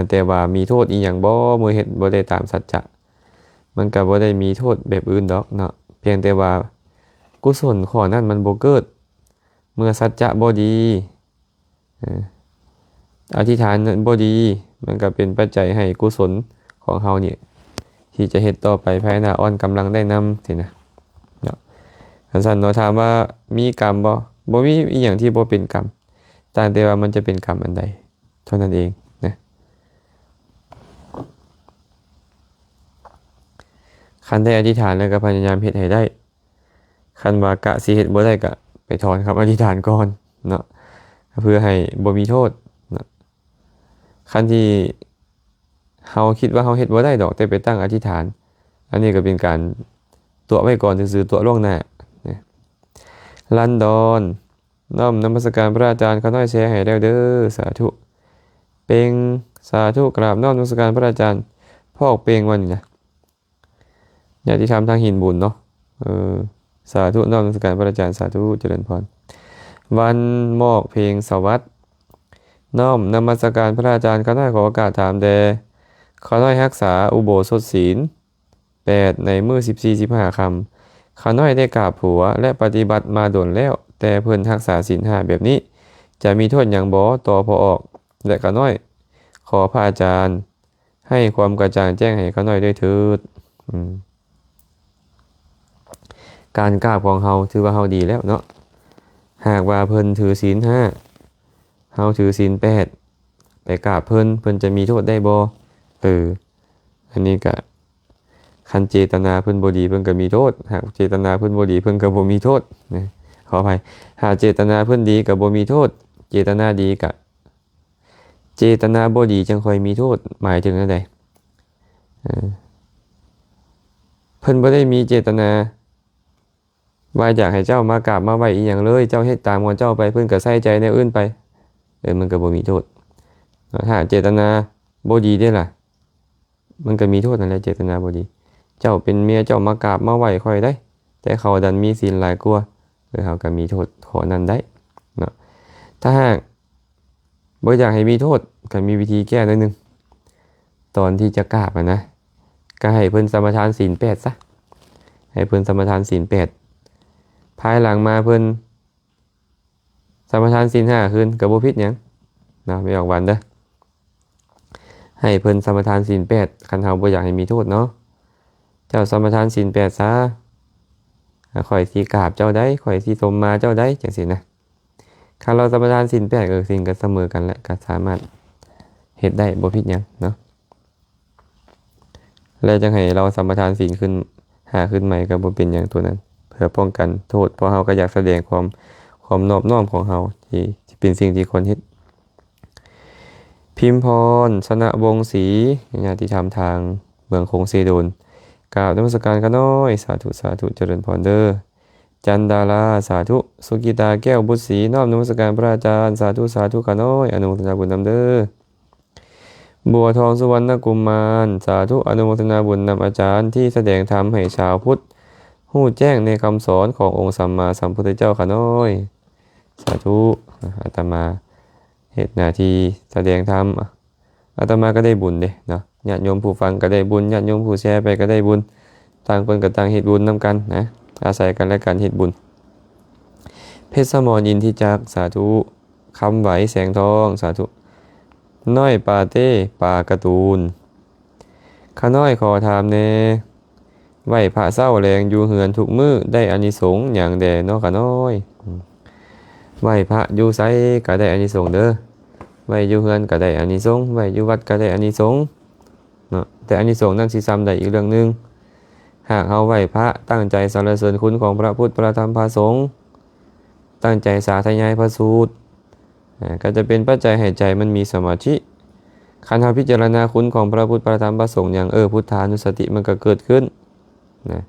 แต่ว่ามีโทษอีหยังบ่เมื่อเฮ็ดบ่ได้ตามสัจจะมันก็บ่ได้มีโทษแบบอื่นดอกเนาะเพียงแต่ว่ากุศลข้อนั้นมันบ่เกิดเมื่อสัจจะบ่ดีอธิษฐานบ่ดีมันก็เป็นปัจจัยให้กุศลของเฮาเนี่ยที่จะเฮ็ดต่อไปภายหน้าอ่อนกำลังได้นำสินะเนาะสั่นเนาะถามว่ามีกรรมบ่มีอีหยังที่บ่เป็นกรรมแต่ว่ามันจะเป็นกรรมอันใดเท่านั้นเองนะคันได้อธิษฐานแล้วก็พยายามเฮ็ดให้ได้คันว่ากะสิเฮ็ดบ่ได้ก็ไปถอนคำอธิษฐานก่อนเนาะเพื่อให้บ่มีโทษนะคันที่เฮาคิดว่าเฮาเฮ็ดบ่ได้ดอกแต่ไปตั้งอธิษฐานอันนี้ก็เป็นการตัวไว้ก่อนซื่อๆตัวล่วงหน้านะลันดอนน้อมนมัสการพระอาจารย์เขาน้อยแชร์ให้แล้วเด้อสาธุ เปงสาธุกราบน้อมนมัสการพระอาจารย์พอกเปงวันนี้นะญาติธรรมทางหินบุญเนาะสาธุน้อมนมัสการพระอาจารย์สาธุเจริญพรวันมอกเพลงสวัสดิ์น้อมนมัสการพระอาจารย์ข้าน้อยขอโอกาสถามแด่ข้าน้อยรักษาอุโบสถศีล8ในมื้อ14-15ค่ำข้าน้อยได้กราบผัวและปฏิบัติมาโดนแล้วแต่เพิ่นรักษาศีล5แบบนี้จะมีโทษหยังบ่ต่อพอออกและข้าน้อยขอพระอาจารย์ให้ความกระจ่างแจ้งให้ข้าน้อยด้วยเถิดการกราบของเฮาถือว่าเฮาดีแล้วเนาะหากว่าเพิ่นถือศีล5เฮาถือศีล8ไปกราบเพิ่นจะมีโทษได้บ่อันนี้ก็คันเจตนาเพิ่นบ่ดีเพิ่นก็มีโทษหากเจตนาเพิ่นบ่ดีเพิ่นก็บ่มีโทษนะขออภัยหากเจตนาเพิ่นดีก็บ่มีโทษเจตนาดีก็เจตนาบ่ดีจังค่อยมีโทษหมายถึงอันใดเพิ่นบ่ได้มีเจตนาว่าอยากให้เจ้ามากราบมาไหว้อีหยังเลยเจ้าเฮ็ดตามของเจ้าไปเพิ่นก็ใส่ใจแนวอื่นไปมันก็บ่มีโทษถ้าเจตนาบ่ดีได้ล่ะมันก็มีโทษนั่นแหละเจตนาบ่ดีเจ้าเป็นเมียเจ้ามากราบมาไหว้ค่อยได้แต่เขาดันมีศีลหลายกว่าเขาก็มีโทษขอนั้นได้เนาะถ้าหากบ่อยากให้มีโทษก็มีวิธีแก้หน่อยนึงตอนที่จะกราบนะก็ให้เพิ่นสมาทานศีล8ซะให้เพิ่นสมาทานศีล8ภายหลังมาเพิ่นสมาทานศีล5คืนก็บ่ผิดหยังนะไม่ออกวันเด้อให้เพิ่นสมาทานศีล8คันเฮาบ่อยากให้มีโทษเนาะเจ้าสมาทานศีล8ซะข่อยสิกราบเจ้าได้ข่อยสิสมมาเจ้าได้จังซี่นะคันเราสมาทานศีล8สิ่งก็เสมอกันและก็สามารถเฮ็ดได้บ่ผิดหยังเนาะแล้วจังให้เราสมาทานศีลขึ้นขึ้นใหม่ก็บ่เป็นหยังตัวนั้นเพื่อป้องกันโทษเพราะเฮาก็อยากแสดงความนอบน้อมของเฮาที่เป็นสิ่งที่ควรเฮ็ดพิมพรสนะวงศ์ศรีญาติธรรมทางเมืองคงเซโดนกราบนมัสการข้าน้อยสาธุสาธุเจริญพรเด้อจันดาราสาธุสุกิตาแก้วบุตรศรีน้อมนมัสการพระอาจารย์สาธุสาธุข้าน้อยอนุโมทนาบุญนำเด้อบัวทองสุวรรณกุมารสาธุอนุโมทนาบุญนำอาจารย์ที่แสดงธรรมให้ชาวพุทธฮู้แจ้งในคำสอนขององค์สัมมาสัมพุทธเจ้าข้าน้อยสาธุอาตมาเหตุหน้าที่แสดงธรรมอาตมาก็ได้บุญเด้เนาะญาติโยมผู้ฟังก็ได้บุญญาติโยมผู้แชร์ไปก็ได้บุญต่างคนก็ต่างเฮ็ดบุญนำกันนะอาศัยกันและกันเฮ็ดบุญเพชรสมรอินทิจักสาธุคำไหวแสงทองสาธุน้อยปาเต้ปาการ์ตูนข้าน้อยขอถามแน่ไหวพระเศร้าแรงอยู่เหือนทุกมื้อได้อานิสงส์หยังแด่เนาะข้าน้อยไหวพระอยู่ไสก็ได้อานิสงส์เด้อไหวอยู่เฮือนก็ได้อานิสงส์ไหวอยู่วัดก็ได้อานิสงส์เนาะแต่อานิสงส์นั้นสิซ้ำได้อีกเรื่องนึงหากเฮาไหวพระตั้งใจสรรเสริญคุณของพระพุทธพระธรรมพระสงฆ์ตั้งใจสาธยายพระสูตรก็จะเป็นปัจจัยให้ใจมันมีสมาธิคันเฮาพิจารณาคุณของพระพุทธพระธรรมพระสงฆ์อย่างพุทธานุสติมันก็เกิดขึ้นนะ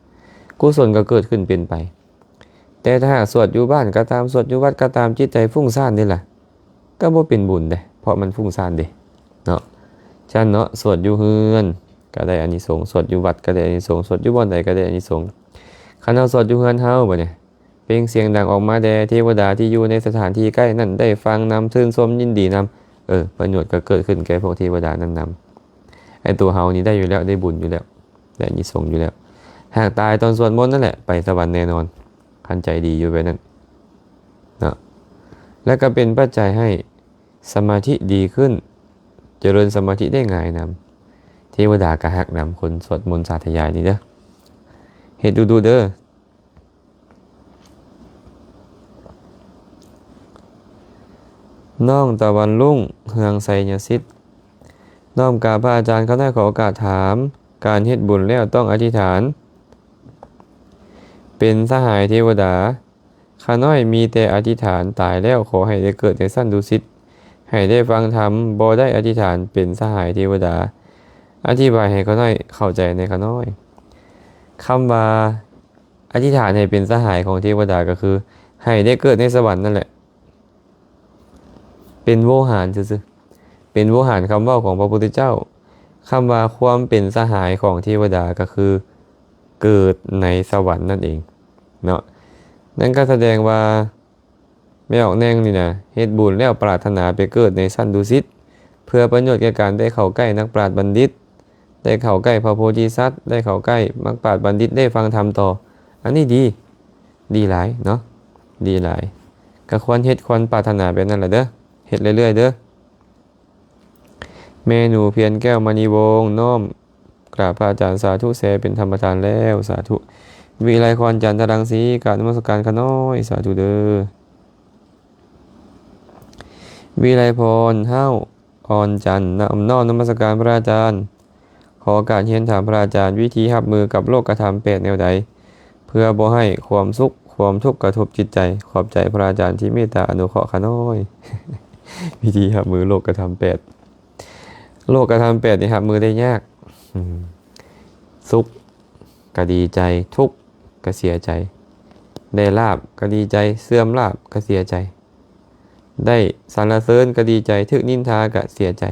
กุศลก็เกิดขึ้นเป็นไปแต่ถ้าหากสวดอยู่บ้านก็ตามสวดอยู่วัดก็ตามจิตใจฟุ้งซ่านนี่ล่ะก็บ่เป็นบุญเด้เพราะมันฟุ้งซ่านเด้เนาะฉะนั้นเนาะสวดอยู่เฮือนก็ได้อานิสงส์สวดอยู่วัดก็ได้อานิสงส์สวดอยู่บ่อนใดก็ได้อานิสงส์คันเฮาสวดอยู่เฮือนเฮาบัดนี้เปล่งเสียงดังออกมาแด่เทวดาที่อยู่ในสถานที่ใกล้นั้นได้ฟังนำชื่นชมยินดีนำประโยชน์ก็เกิดขึ้นแก่พวกเทวดานั้นนำไอ้ตัวเฮานี่ได้อยู่แล้วได้บุญอยู่แล้วได้อานิสงส์อยู่แล้วหากตายตอนสวดมนต์นั่นแหละไปสวรรค์แน่นอนคันใจดีอยู่แบบนั้นเนาะและก็เป็นปัจจัยให้สมาธิดีขึ้นเจริญสมาธิได้ง่ายนำเทวดากะฮักนำคนสวดมนต์สาธยายนี่เด้อเฮ็ดดูเด้อน้องตะวันรุ่งเฮืองไสยสิทธิ์น้อมกราบพระอาจารย์เขาได้ขอโอกาสถามการเฮ็ดบุญแล้วต้องอธิษฐานเป็นสหายเทวดาข้าน้อยมีแต่อธิษฐานตายแล้วขอให้ได้เกิดในสั้นดุสิตให้ได้ฟังธรรมบ่ได้อธิษฐานเป็นสหายเทวดาอธิบายให้ข้าน้อยเข้าใจในข้าน้อยคำว่าอธิษฐานให้เป็นสหายของเทวดาก็คือให้ได้เกิดในสวรรค์นั่นแหละเป็นโวหารซื่อๆ เป็นโวหารคำเว้าของพระพุทธเจ้าคำว่าความเป็นสหายของเทวดาก็คือเกิดในสวรรค์นั่นเองเนาะนั่นก็แสดงว่าแม่ออกแนงนี่นะเฮ็ดบุญแล้วปรารถนาไปเกิดในชั้นดุสิตเพื่อประโยชน์แก่การได้เข้าใกล้นักปราชญ์บัณฑิตได้เข้าใกล้พระโพธิสัตว์ได้เข้าใกล้นักปราชญ์บัณฑิตได้ฟังธรรมต่ออันนี้ดีหลายเนาะดีหลายก็ควรเฮ็ดควรปรารถนาแบบนั้นแหละเด้อเฮ็ดเรื่อยๆเด้อเมนูเพียรแก้วมณีวงศ์น้อมกราบพระอาจารย์สาธุแสเป็นธรรมทานแล้วสาธุวิไลพรจันทรังสีกราบนมัสการขน้อยสาธุเด้อวิไลพรเฮ้าอ่อนจันทร์น้อมนมัสการพระอาจารย์ขอการเรียนถามพระอาจารย์วิธีรับมือกับโลกธรรม8แนวใดเพื่อบ่ให้ความสุขความทุกข์กระทบจิตใจขอบใจพระอาจารย์ที่เมตตาอนุเคราะห์ขน้อย วิธีรับมือโลกธรรม8โลกธรรม8นี่รับมือได้ยากสุขก็ดีใจทุกข์ก็เสียใจได้ลาภก็ดีใจเสื่อมลาภก็เสียใจได้สรรเสริญก็ดีใจทึกนินทาก็เสียใจ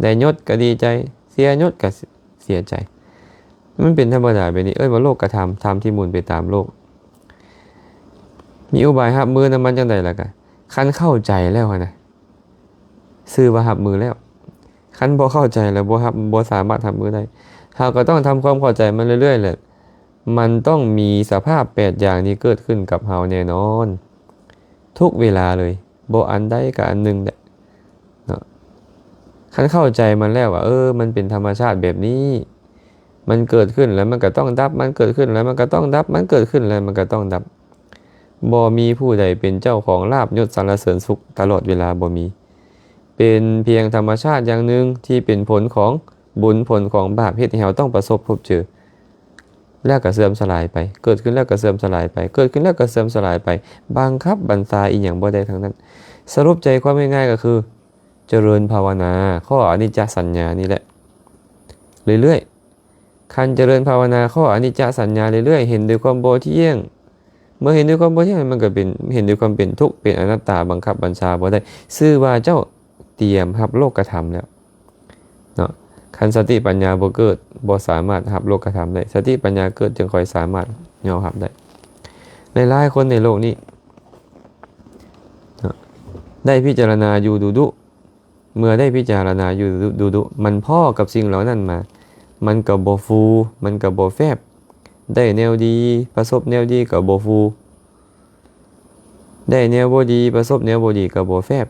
ได้ยศก็ดีใจเสียยศก็เสียใจมันเป็นธรรมดาแบบนี้ว่าโลกกระทำที่หมุนไปตามโลกมีอุบายหับมือนำมันจังใดล่ะกันคันเข้าใจแล้วนะซื้อว่าหับมือแล้วคันบ่เข้าใจแล้วบ่สามารถหับมือได้เราก็ต้องทำความเข้าใจมันเรื่อยๆแหละมันต้องมีสภาพ8อย่างนี้เกิดขึ้นกับเราแน่นอนทุกเวลาเลยบ่อันใดกับอันหนึ่งแหละเนาะคันเข้าใจมันแล้วว่ามันเป็นธรรมชาติแบบนี้มันเกิดขึ้นแล้วมันก็ต้องดับมันเกิดขึ้นแล้วมันก็ต้องดับมันเกิดขึ้นแล้วมันก็ต้องดับบ่มีผู้ใดเป็นเจ้าของลาภยศสรรเสริญสุขตลอดเวลาบ่มีเป็นเพียงธรรมชาติอย่างหนึ่งที่เป็นผลของบุญผลของบาปเฮ็ดให้เราต้องประสบพบเจอแล้วก็เสื่อมสลายไปเกิดขึ้นแล้วก็เสื่อมสลายไปเกิดขึ้นแล้วก็เสื่อมสลายไปบังคับบัญชาอีหยังบ่ได้ทั้งนั้นสรุปใจความง่ายๆก็คือเจริญภาวนาข้ออนิจจสัญญานี่แหละเรื่อยๆคันเจริญภาวนาข้ออนิจจสัญญาเรื่อยๆเห็นด้วยความบ่เที่ยงเมื่อเห็นด้วยความบ่เที่ยงมันก็เป็นเห็นด้วยความเป็นทุกข์เป็นอนัตตาบังคับบัญชาบ่ได้ชื่อว่าเจ้าเตรียมรับโลกธรรมแล้วเนาะคันสติปัญญาบ่เกิดบ่สามารถรับโลกธรรมได้สติปัญญาเกิดจึงค่อยสามารถยอมรับได้หลายๆคนในโลกนี้ได้พิจารณาอยู่ดุเมื่อได้พิจารณาอยู่ดุมันพ่อกับสิ่งเหล่านั้นมามันก็บ่ฟูมันก็บ่แฟบได้แนวดีประสบแนวดีก็บ่ฟูได้แนวบ่ดีประสบแนวบ่ดีก็บ่แฟบ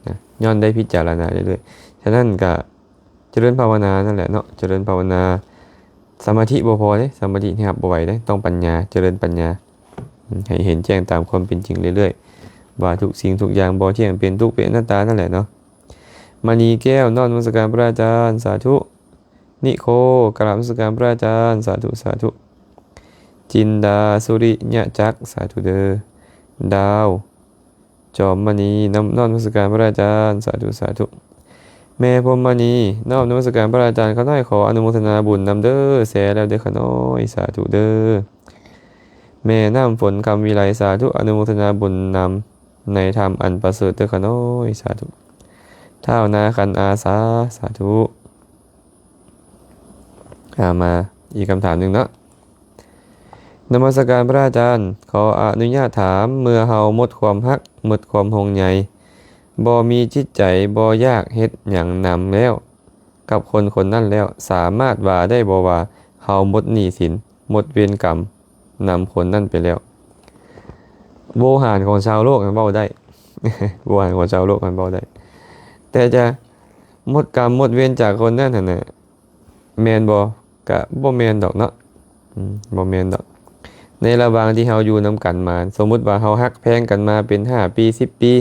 นะย้อนได้พิจารณาเรื่อยๆฉะนั้นก็เจริญภาวนานั่นแหละเนาะเจริญภาวนาสมาธิบ่พอเด้สมาธินี่ครับบ่ไหวเด้ต้องปัญญาเจริญปัญญาให้เห็นแจ้งตามความเป็นจริงเรื่อยๆว่าทุกสิ่งทุกอย่างบ่เที่ยงเป็นทุกข์เป็นอนัตตานั่นแหละเนาะมณีแก้วนมัสการพระอาจารย์สาธุนิโคกราบนมัสการพระอาจารย์สาธุสาธุจินดาสุริยะจักสาธุเด้อดาวจอมมณีนมัสการพระอาจารย์สาธุสาธุแม่พรหมณีนมัสการพระอาจารย์เขาน้อยขออนุโมทนาบุญนำเด้อแสแล้วเด้อขน้อยสาธุเด้อแม่น้ำฝนคำวิไลสาธุอนุโมทนาบุญนำในธรรมอันประเสริฐเด้อขน้อยสาธุเท้านาคันอาสาสาธุมาอีกคำถามหนึ่งเนาะนมัสการพระอาจารย์ขออนุญาตถามเมื่อเฮาหมดความฮักหมดความห่วงใยบ่มีจิตใจบ่ยากเฮ็ดหยังนำแล้วกับคนคนนั้นแล้วสามารถว่าได้บ่ว่าเฮาหมดหนี้สินหมดเวรกรรมนำคนนั้นไปแล้วโวหารของชาวโลกมันเว้าได้ โวหารของชาวโลกมันเว้าได้แต่จะหมดกรรมหมดเวรจากคนนั้นน่ะแม่นบ่ก็บ่แม่นดอกเนาะบ่แม่นดอกในระหว่างที่เฮาอยู่นำกันมาสมมุติว่าเฮาฮักแพงกันมาเป็น5ปี10ปี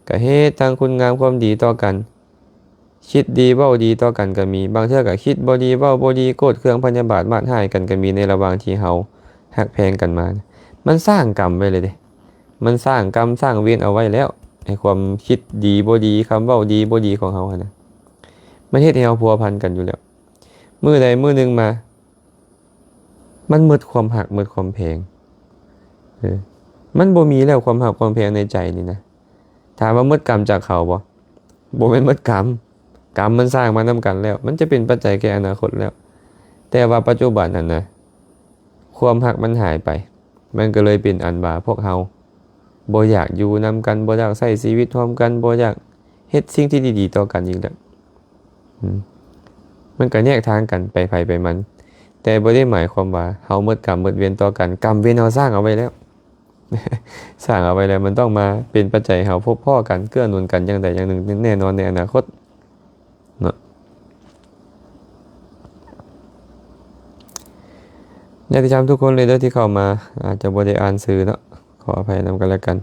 ก็เฮ็ดทางคุณงามความดีต่อกันคิดดีเว้าดีต่อกันก็มีบางเทื่อก็คิดบ่ดีเว้าบ่ดีโกรธเคืองพยาบาทมาดร้ายกันก็มีในระหว่างที่เฮาฮักแพงกันมามันสร้างกรรมไว้เลยเด้มันสร้างกรรมสร้างเวรเอาไว้แล้วไอ้ความคิดดีบ่ดีคำเว้าดีบ่ดีของเฮานะมันเฮ็ดให้เฮาพัวพันกันอยู่แล้วมื้อใดมื้อหนึงมามันหมดความหักหมดความแพงมันบ่มีแล้วความหักความแพงในใจนี่นะถามว่าหมดกรรมจากเขาบ่ บ่แม่นหมดกรรมกรรมมันสร้างมานํกันแล้วมันจะเป็นปัจจัยแก่อนาคตแล้วแต่ว่าปัจจุบันนั้นนะความรักมันหายไปมันก็เลยเป็นอันว่าพวกเฮาบ่อยากอยู่นำกันบ่อยากใช้ชีวิตร่วมกันบ่อยากเฮ็ดสิ่งที่ดีๆต่อกันอีกแล้วมันก็แยกทางกันไปไผไปมันแต่บ่ได้หมายความว่าเฮาหมดกรรมหมดเวรต่อกันกรรมเวรเฮาสร้างเอาไว้แล้ว สร้างเอาไว้แล้วมันต้องมาเป็นปัจจัยให้เฮาพบพ้อกันเกื้อหนุนกันอย่างใดอย่างหนึ่งแน่นอนในอนาคตเนาะญาติธรรมทุกคนเลยเด้อที่เข้ามาอาจจะบ่ได้อ่านสื่อเนาะขออภัยนำกันแล้วกัน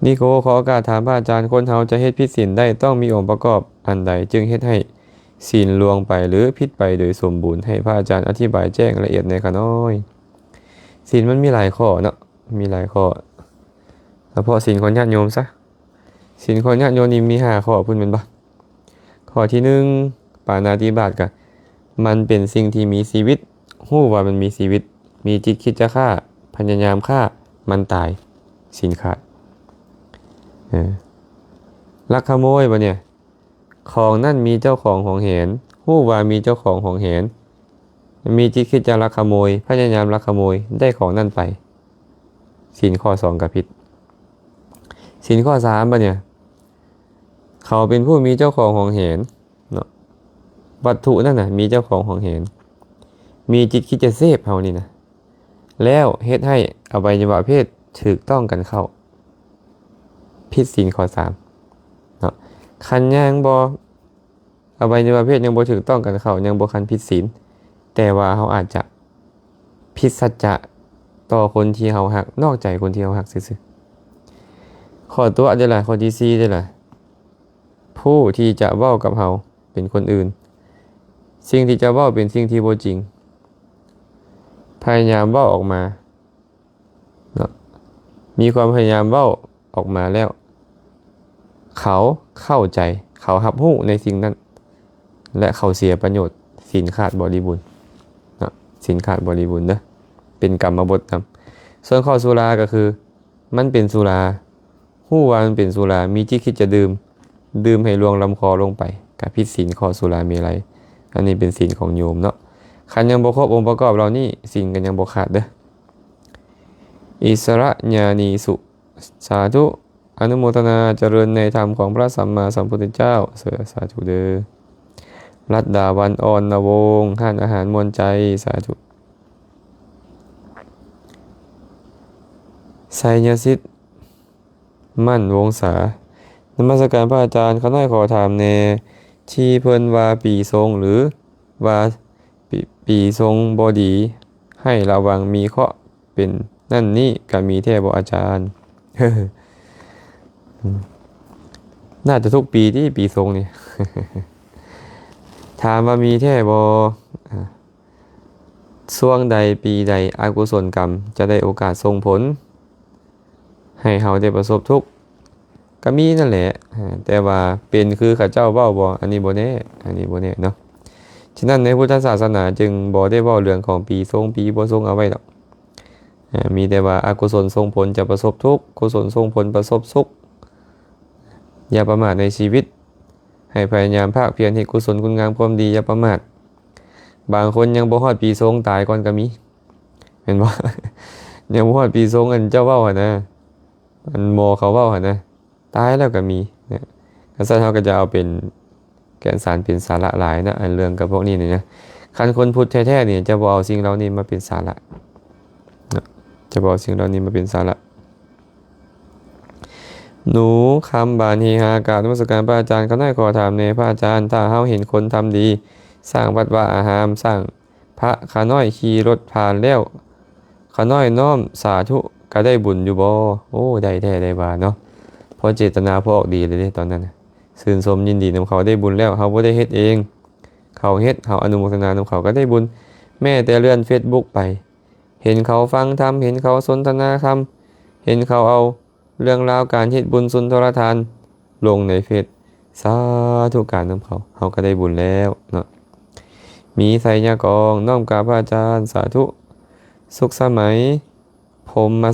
นี่ขอโอกาสถามพระอาจารย์คนเฮาจะเฮ็ดผิดศีลได้ต้องมีองค์ประกอบอันใดจึงเฮ็ดให้ศีลล่วงไปหรือผิดไปโดยสมบูรณ์ให้พระอาจารย์อธิบายแจ้งละเอียดในอยค่ะน้อยศีลมันมีหลายข้อเนาะมีหลายข้อเฉพาะศีลของญาติโยมซะศีลของญาติโยมนี่มี5ข้อพุ่นแม่นบ่ข้อที่1ปาณาติบาตก็มันเป็นสิ่งที่มีชีวิตรู้ว่ามันมีชีวิตมีจิตคิดจะฆ่าพยายามฆ่ามันตายศีลขาดลักขโมยบ่เนี่ยของนั่นมีเจ้าของของเห็นรู้ว่ามีเจ้าของของเห็นมีจิตคิดจะลักขโมยพยายามลักขโมยได้ของนั่นไปศีลข้อ2ก็ผิดศีลข้อ3บ่เนี่ยเขาเป็นผู้มีเจ้าของของเห็นเนาะวัตถุนั่นน่ะมีเจ้าของของเห็นมีจิตคิดจะเสพเฮานี่นะแล้วเฮ็ดให้อวัยวะเพศถูกต้องกันเข้าผิดศีลข้อ3เนาะคันยังบ่อวัยวะเพศยังบ่ถูกต้องกันเข้ายังบ่คันผิดศีลแต่ว่าเฮาอาจจะผิดสัจจะต่อคนที่เฮาฮักนอกใจคนที่เฮาฮักซื่อๆข้อตัวได้ล่ะข้อที่4ได้ล่ะผู้ที่จะเว้ากับเฮาเป็นคนอื่นสิ่งที่จะเว้าเป็นสิ่งที่บ่จริงพยายามเว้าออกมาเนาะมีความพยายามเว้าออกมาแล้วเขาเข้าใจเขารับรู้ในสิ่งนั้นและเขาเสียประโยชน์ศีลขาดบริบูรณ์เนาะศีลขาดบริบูรณ์เด้อเป็นกรรมบทนำส่วนข้อสุราก็คือมันเป็นสุรารู้ว่ามันเป็นสุรามีจิตคิดจะดื่มให้ลวงลำคอลงไปกับผิดศีลข้อสุรามีอะไรอันนี้เป็นศีลของโยมเนาะคันยังบ่ครบองค์ประกอบเหล่านี้ศีลกันยังบ่ขาดเด้ออิสระญาณีสุสาธุอนุโมทนาเจริญในธรรมของพระสัมมาสัมพุทธเจ้าสาธุเด้อรัตดาวันอ่อนนวงศ์ห้านอาหารมวลใจสาธุไสยสิทธิ์มั่นวงศานมัสการพระอาจารย์เขาน้อยขอถามแน่ที่เพิ่นว่าปีทรงหรือว่าปีทรงบ่ดีให้ระวังมีเคราะห์เป็นนั่นนี่ก็มีแท้บ่อาจารย์ น่าจะทุกปีที่ปีทรงนี่ ถามว่ามีแท้บ่ช่วงใดปีใดอกุศลกรรมจะได้โอกาสส่งผลให้เฮาได้ประสบทุกข์ก็มีนั่นแหละแต่ว่าเป็นคือข้าเจ้าเว้าบ่อันนี้บ่แน่เนาะฉะนั้นในพุทธศาสนาจึงบ่ได้เว้าเรื่องของปีทรงปีบ่ทรงเอาไว้ดอกมีแต่ว่าอกุศลส่งผลจะประสบทุกข์กุศลส่งผลประสบสุขอย่าประมาทในชีวิตให้พยายามภาคเพียรให้กุศลคุณงามความดีอย่าประมาทบางคนยังบ่ฮอดปีทรงตายก่อนก็มีเห็นบ่ ยังบ่ฮอดปีทรงอันเจ้าเว้าหั่นนะอันหมอเขาเว้าหั่นนะตายแล้วก็มีเนี่ยก็ซะเฮาก็จะเอาเป็นแก่นสารเป็นสาระหลายนะอันเรื่องกับพวกนี้นี่นะคันคนพุทธแท้ๆนี่จะบ่เอาสิ่งเหล่านี้มาเป็นสาระจะบ่เอาสิ่งเหล่านี้มาเป็นสาระหนูคำบานเฮฮากราบนมัสการพระอาจารย์เขาได้ขอถามในพระอาจารย์ถ้าเฮาเห็นคนทำดีสร้างวัดวาอารามสร้างพระขาน้อยขี่รถผ่านแล้วขาน้อยน้อมสาธุก็ได้บุญอยู่บ่โอ้ได้แท้ได้บาเนาะเพราะเจตนาพอออกดีเลยตอนนั้นชื่นชมยินดีนำเขาได้บุญแล้วเฮาบ่ได้เฮ็ดเองเขาเฮ็ดเฮาอนุโมทนานำเขาก็ได้บุญแม้แต่เลื่อน Facebook ไปเห็นเขาฟังธรรมเห็นเขาสนทนาธรรมเห็นเขาเอาเรื่องราวการเฮ็ดบุญสุนทรทานลงในเฟซสาธุการนำเขาก็ได้บุญแล้วเนาะมีไสยกองน้อมกราบพระอาจารย์สาธุสุขสมัยพ ผมมา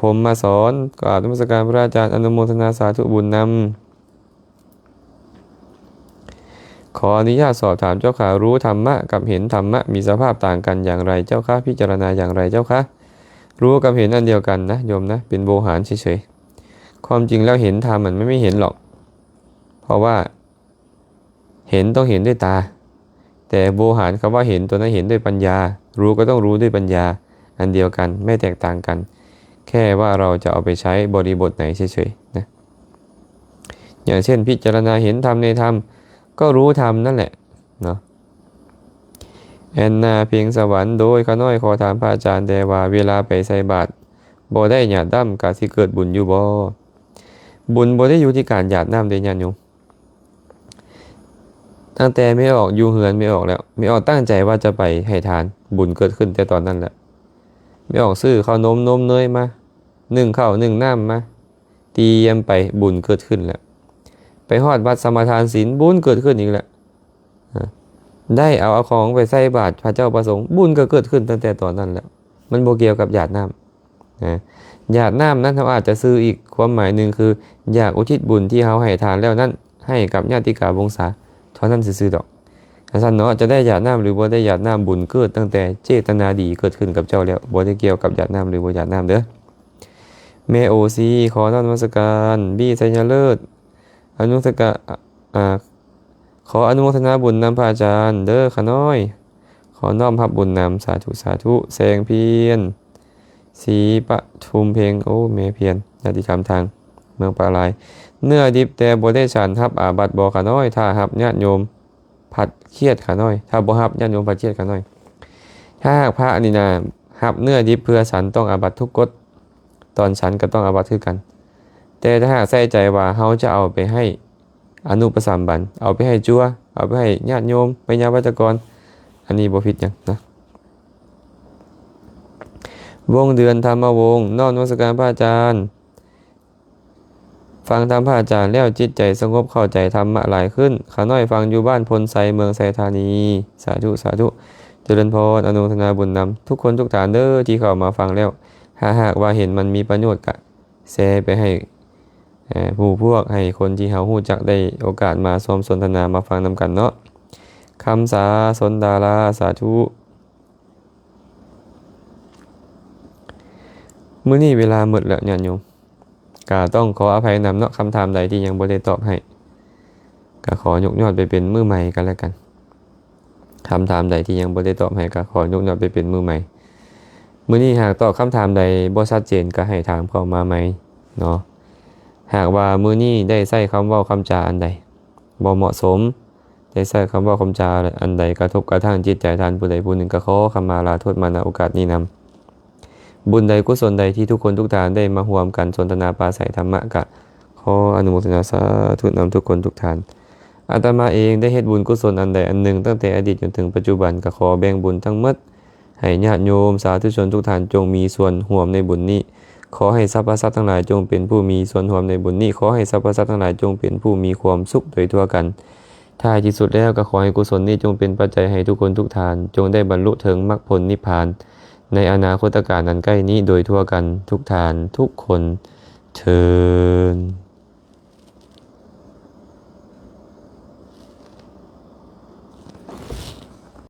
ผมมาสอนกราบนมัสการพระอาจารย์อนุโมทนาสาธุบุญนำขออนุญาตสอบถามเจ้าค่ะรู้ธรรมะกับเห็นธรรมะมีสภาพต่างกันอย่างไรเจ้าค่ะพิจารณาอย่างไรเจ้าค่ะรู้กับเห็นอันเดียวกันนะโยมนะเป็นโวหารเฉยๆความจริงแล้วเห็นธรรมมันไม่เห็นหรอกเพราะว่าเห็นต้องเห็นด้วยตาแต่โวหารคำว่าเห็นตัวนั้นเห็นด้วยปัญญารู้ก็ต้องรู้ด้วยปัญญาอันเดียวกันไม่แตกต่างกันแค่ว่าเราจะเอาไปใช้บริบทไหนเฉยๆนะอย่างเช่นพิจารณาเห็นธรรมในธรรมก็รู้ธรรมนั่นแหละเนาะแอนนาเพียงสวรรค์โดยข้าน้อยขอถามพระอาจารย์แต่ว่าเวลาไปใส่บาตรบ่ได้หยาดน้ำกะสิเกิดบุญอยู่บ่บุญบ่ได้อยู่ที่การหยาดน้ำเดญญาณโยมตั้งแต่ไม่ออกอยู่เหือนไม่ออกแล้วไม่ออกตั้งใจว่าจะไปให้ทานบุญเกิดขึ้นแต่ตอนนั้นแหละไม่ออกซื้อข้าวนมเนยมานึ่งข้าวนึ่งน้ำมาเตรียมไปบุญเกิดขึ้นแล้วไปฮอดวัดสมาทานศีลบุญเกิดขึ้นอีกแล้วได้เอาของไปใส่บาตรพระเจ้าประสงค์บุญก็เกิดขึ้นตั้งแต่ตอนนั้นแล้วมันโบเกี่ยวกับหยาดน้ำนะหยาดน้ำนั้นเราอาจจะซื้ออีกความหมายหนึ่งคืออยากอุทิศบุญที่เขาให้ทานแล้วนั้นให้กับญาติกาวงศาเท่านั้นซื้อดอกท่านเนาะจะได้หยาดน้ำหรือบ่ได้หยาดน้ำบุญเกิดตั้งแต่เจตนาดีเกิดขึ้นกับเจ้าแล้วบ่ได้เกี่ยวกับหยาดน้ำหรือบ่หยาดน้ำเด้อเมโอซีขอนมัสการบีไซยเลิศอนุสกาขออนุโมทนาบุญนำพระอาจารย์เด้อขาน้อยขอน้อมรับบุญนำสาธุสาธุแสงเพียรศรีปทุมเพลงโอ้เมเพียรญาติธรรมทางเมืองปลาลายเนื้อดิบแต่บ่ได้ฉันทับอาบัติบ่ขาน้อยถ้าหับญาติโยมผัดเครียดขาน้อยถ้าบ่หับญาติโยมผัดเครียดขาน้อยถ้าหากพระนี่นะหับเนื้อดิบเพื่อฉันต้องอาบัติทุกกฎตอนฉันก็ต้องอาบัติคือกันแต่ถ้าหากใส่ใจว่าเขาจะเอาไปให้อนุปสัมบันเอาไปให้จัวเอาไปให้ญาติโยมไปญาวัจกรอันนี้บ่ผิดหยังนะวงเดือนธรรมวงศ์นอกนมัสการพระอาจารย์ฟังธรรมพระอาจารย์แล้วจิตใจสงบเข้าใจธรรมะหลายขึ้นขาน้อยฟังอยู่บ้านพลไซเมืองไซธานีสาธุสาธุเจริญพรอนุโมทนาบุญนำทุกคนทุกฐานเด้อที่เข้ามาฟังแล้วหากว่าเห็นมันมีประโยชน์ก็แชร์ไปให้ผู้พวกให้คนที่เขาฮู้จักได้โอกาสมาร่วมสนทนามาฟังนำกันเนาะคำสาสนดาราสาธุมื้อนี้เวลาหมดแล้วญาติโยมก็ต้องขออภัยนำเนาะคำถามใดที่ยังบ่ได้ตอบให้ก็ขอยกยอดไปเป็นมือใหม่กันแล้วกันคำถามใดที่ยังบ่ได้ตอบให้ก็ขอยกยอดไปเป็นมือใหม่มื้อนี้หากตอบคำถามใดบ่ชัดเจนก็ให้ถามเข้ามาใหม่เนาะหากว่ามื้อนี้ได้ใช้คำเว้าคำจาอันใดบ่เหมาะสมได้ใช้คำเว้าคำจาอันใดกระทบกระทั่งจิตใจท่านผู้ใดผู้หนึ่งก็ขอขมาลาโทษมาณโอกาสนี้นำบุญใดกุศลใดที่ทุกคนทุกท่านได้มาร่วมกันสนทนาปราศัยธรรมะก็ขออนุโมทนาสาธุนำทุกคนทุกท่านอาตมาเองได้เฮ็ดบุญกุศลอันใดอันหนึ่งตั้งแต่อดีตจนถึงปัจจุบันก็ขอแบ่งบุญทั้งหมดให้ญาติโยมสาธุชนทุกท่านจงมีส่วนร่วมในบุญนี้ขอให้สรรพสัตว์ทั้งหลายจงเป็นผู้มีส่วนร่วมในบุญนี้ขอให้สรรพสัตว์ทั้งหลายจงเป็นผู้มีความสุขโดยทั่วกันท้ายที่สุดแล้วก็ขอให้กุศลนี้จงเป็นปัจจัยให้ทุกคนทุกท่านจงได้บรรลุถึงมรรคผลนิพพานในอนาคตการนั้นใกล้นี้โดยทั่วกันทุกท่านทุกคนเทอญ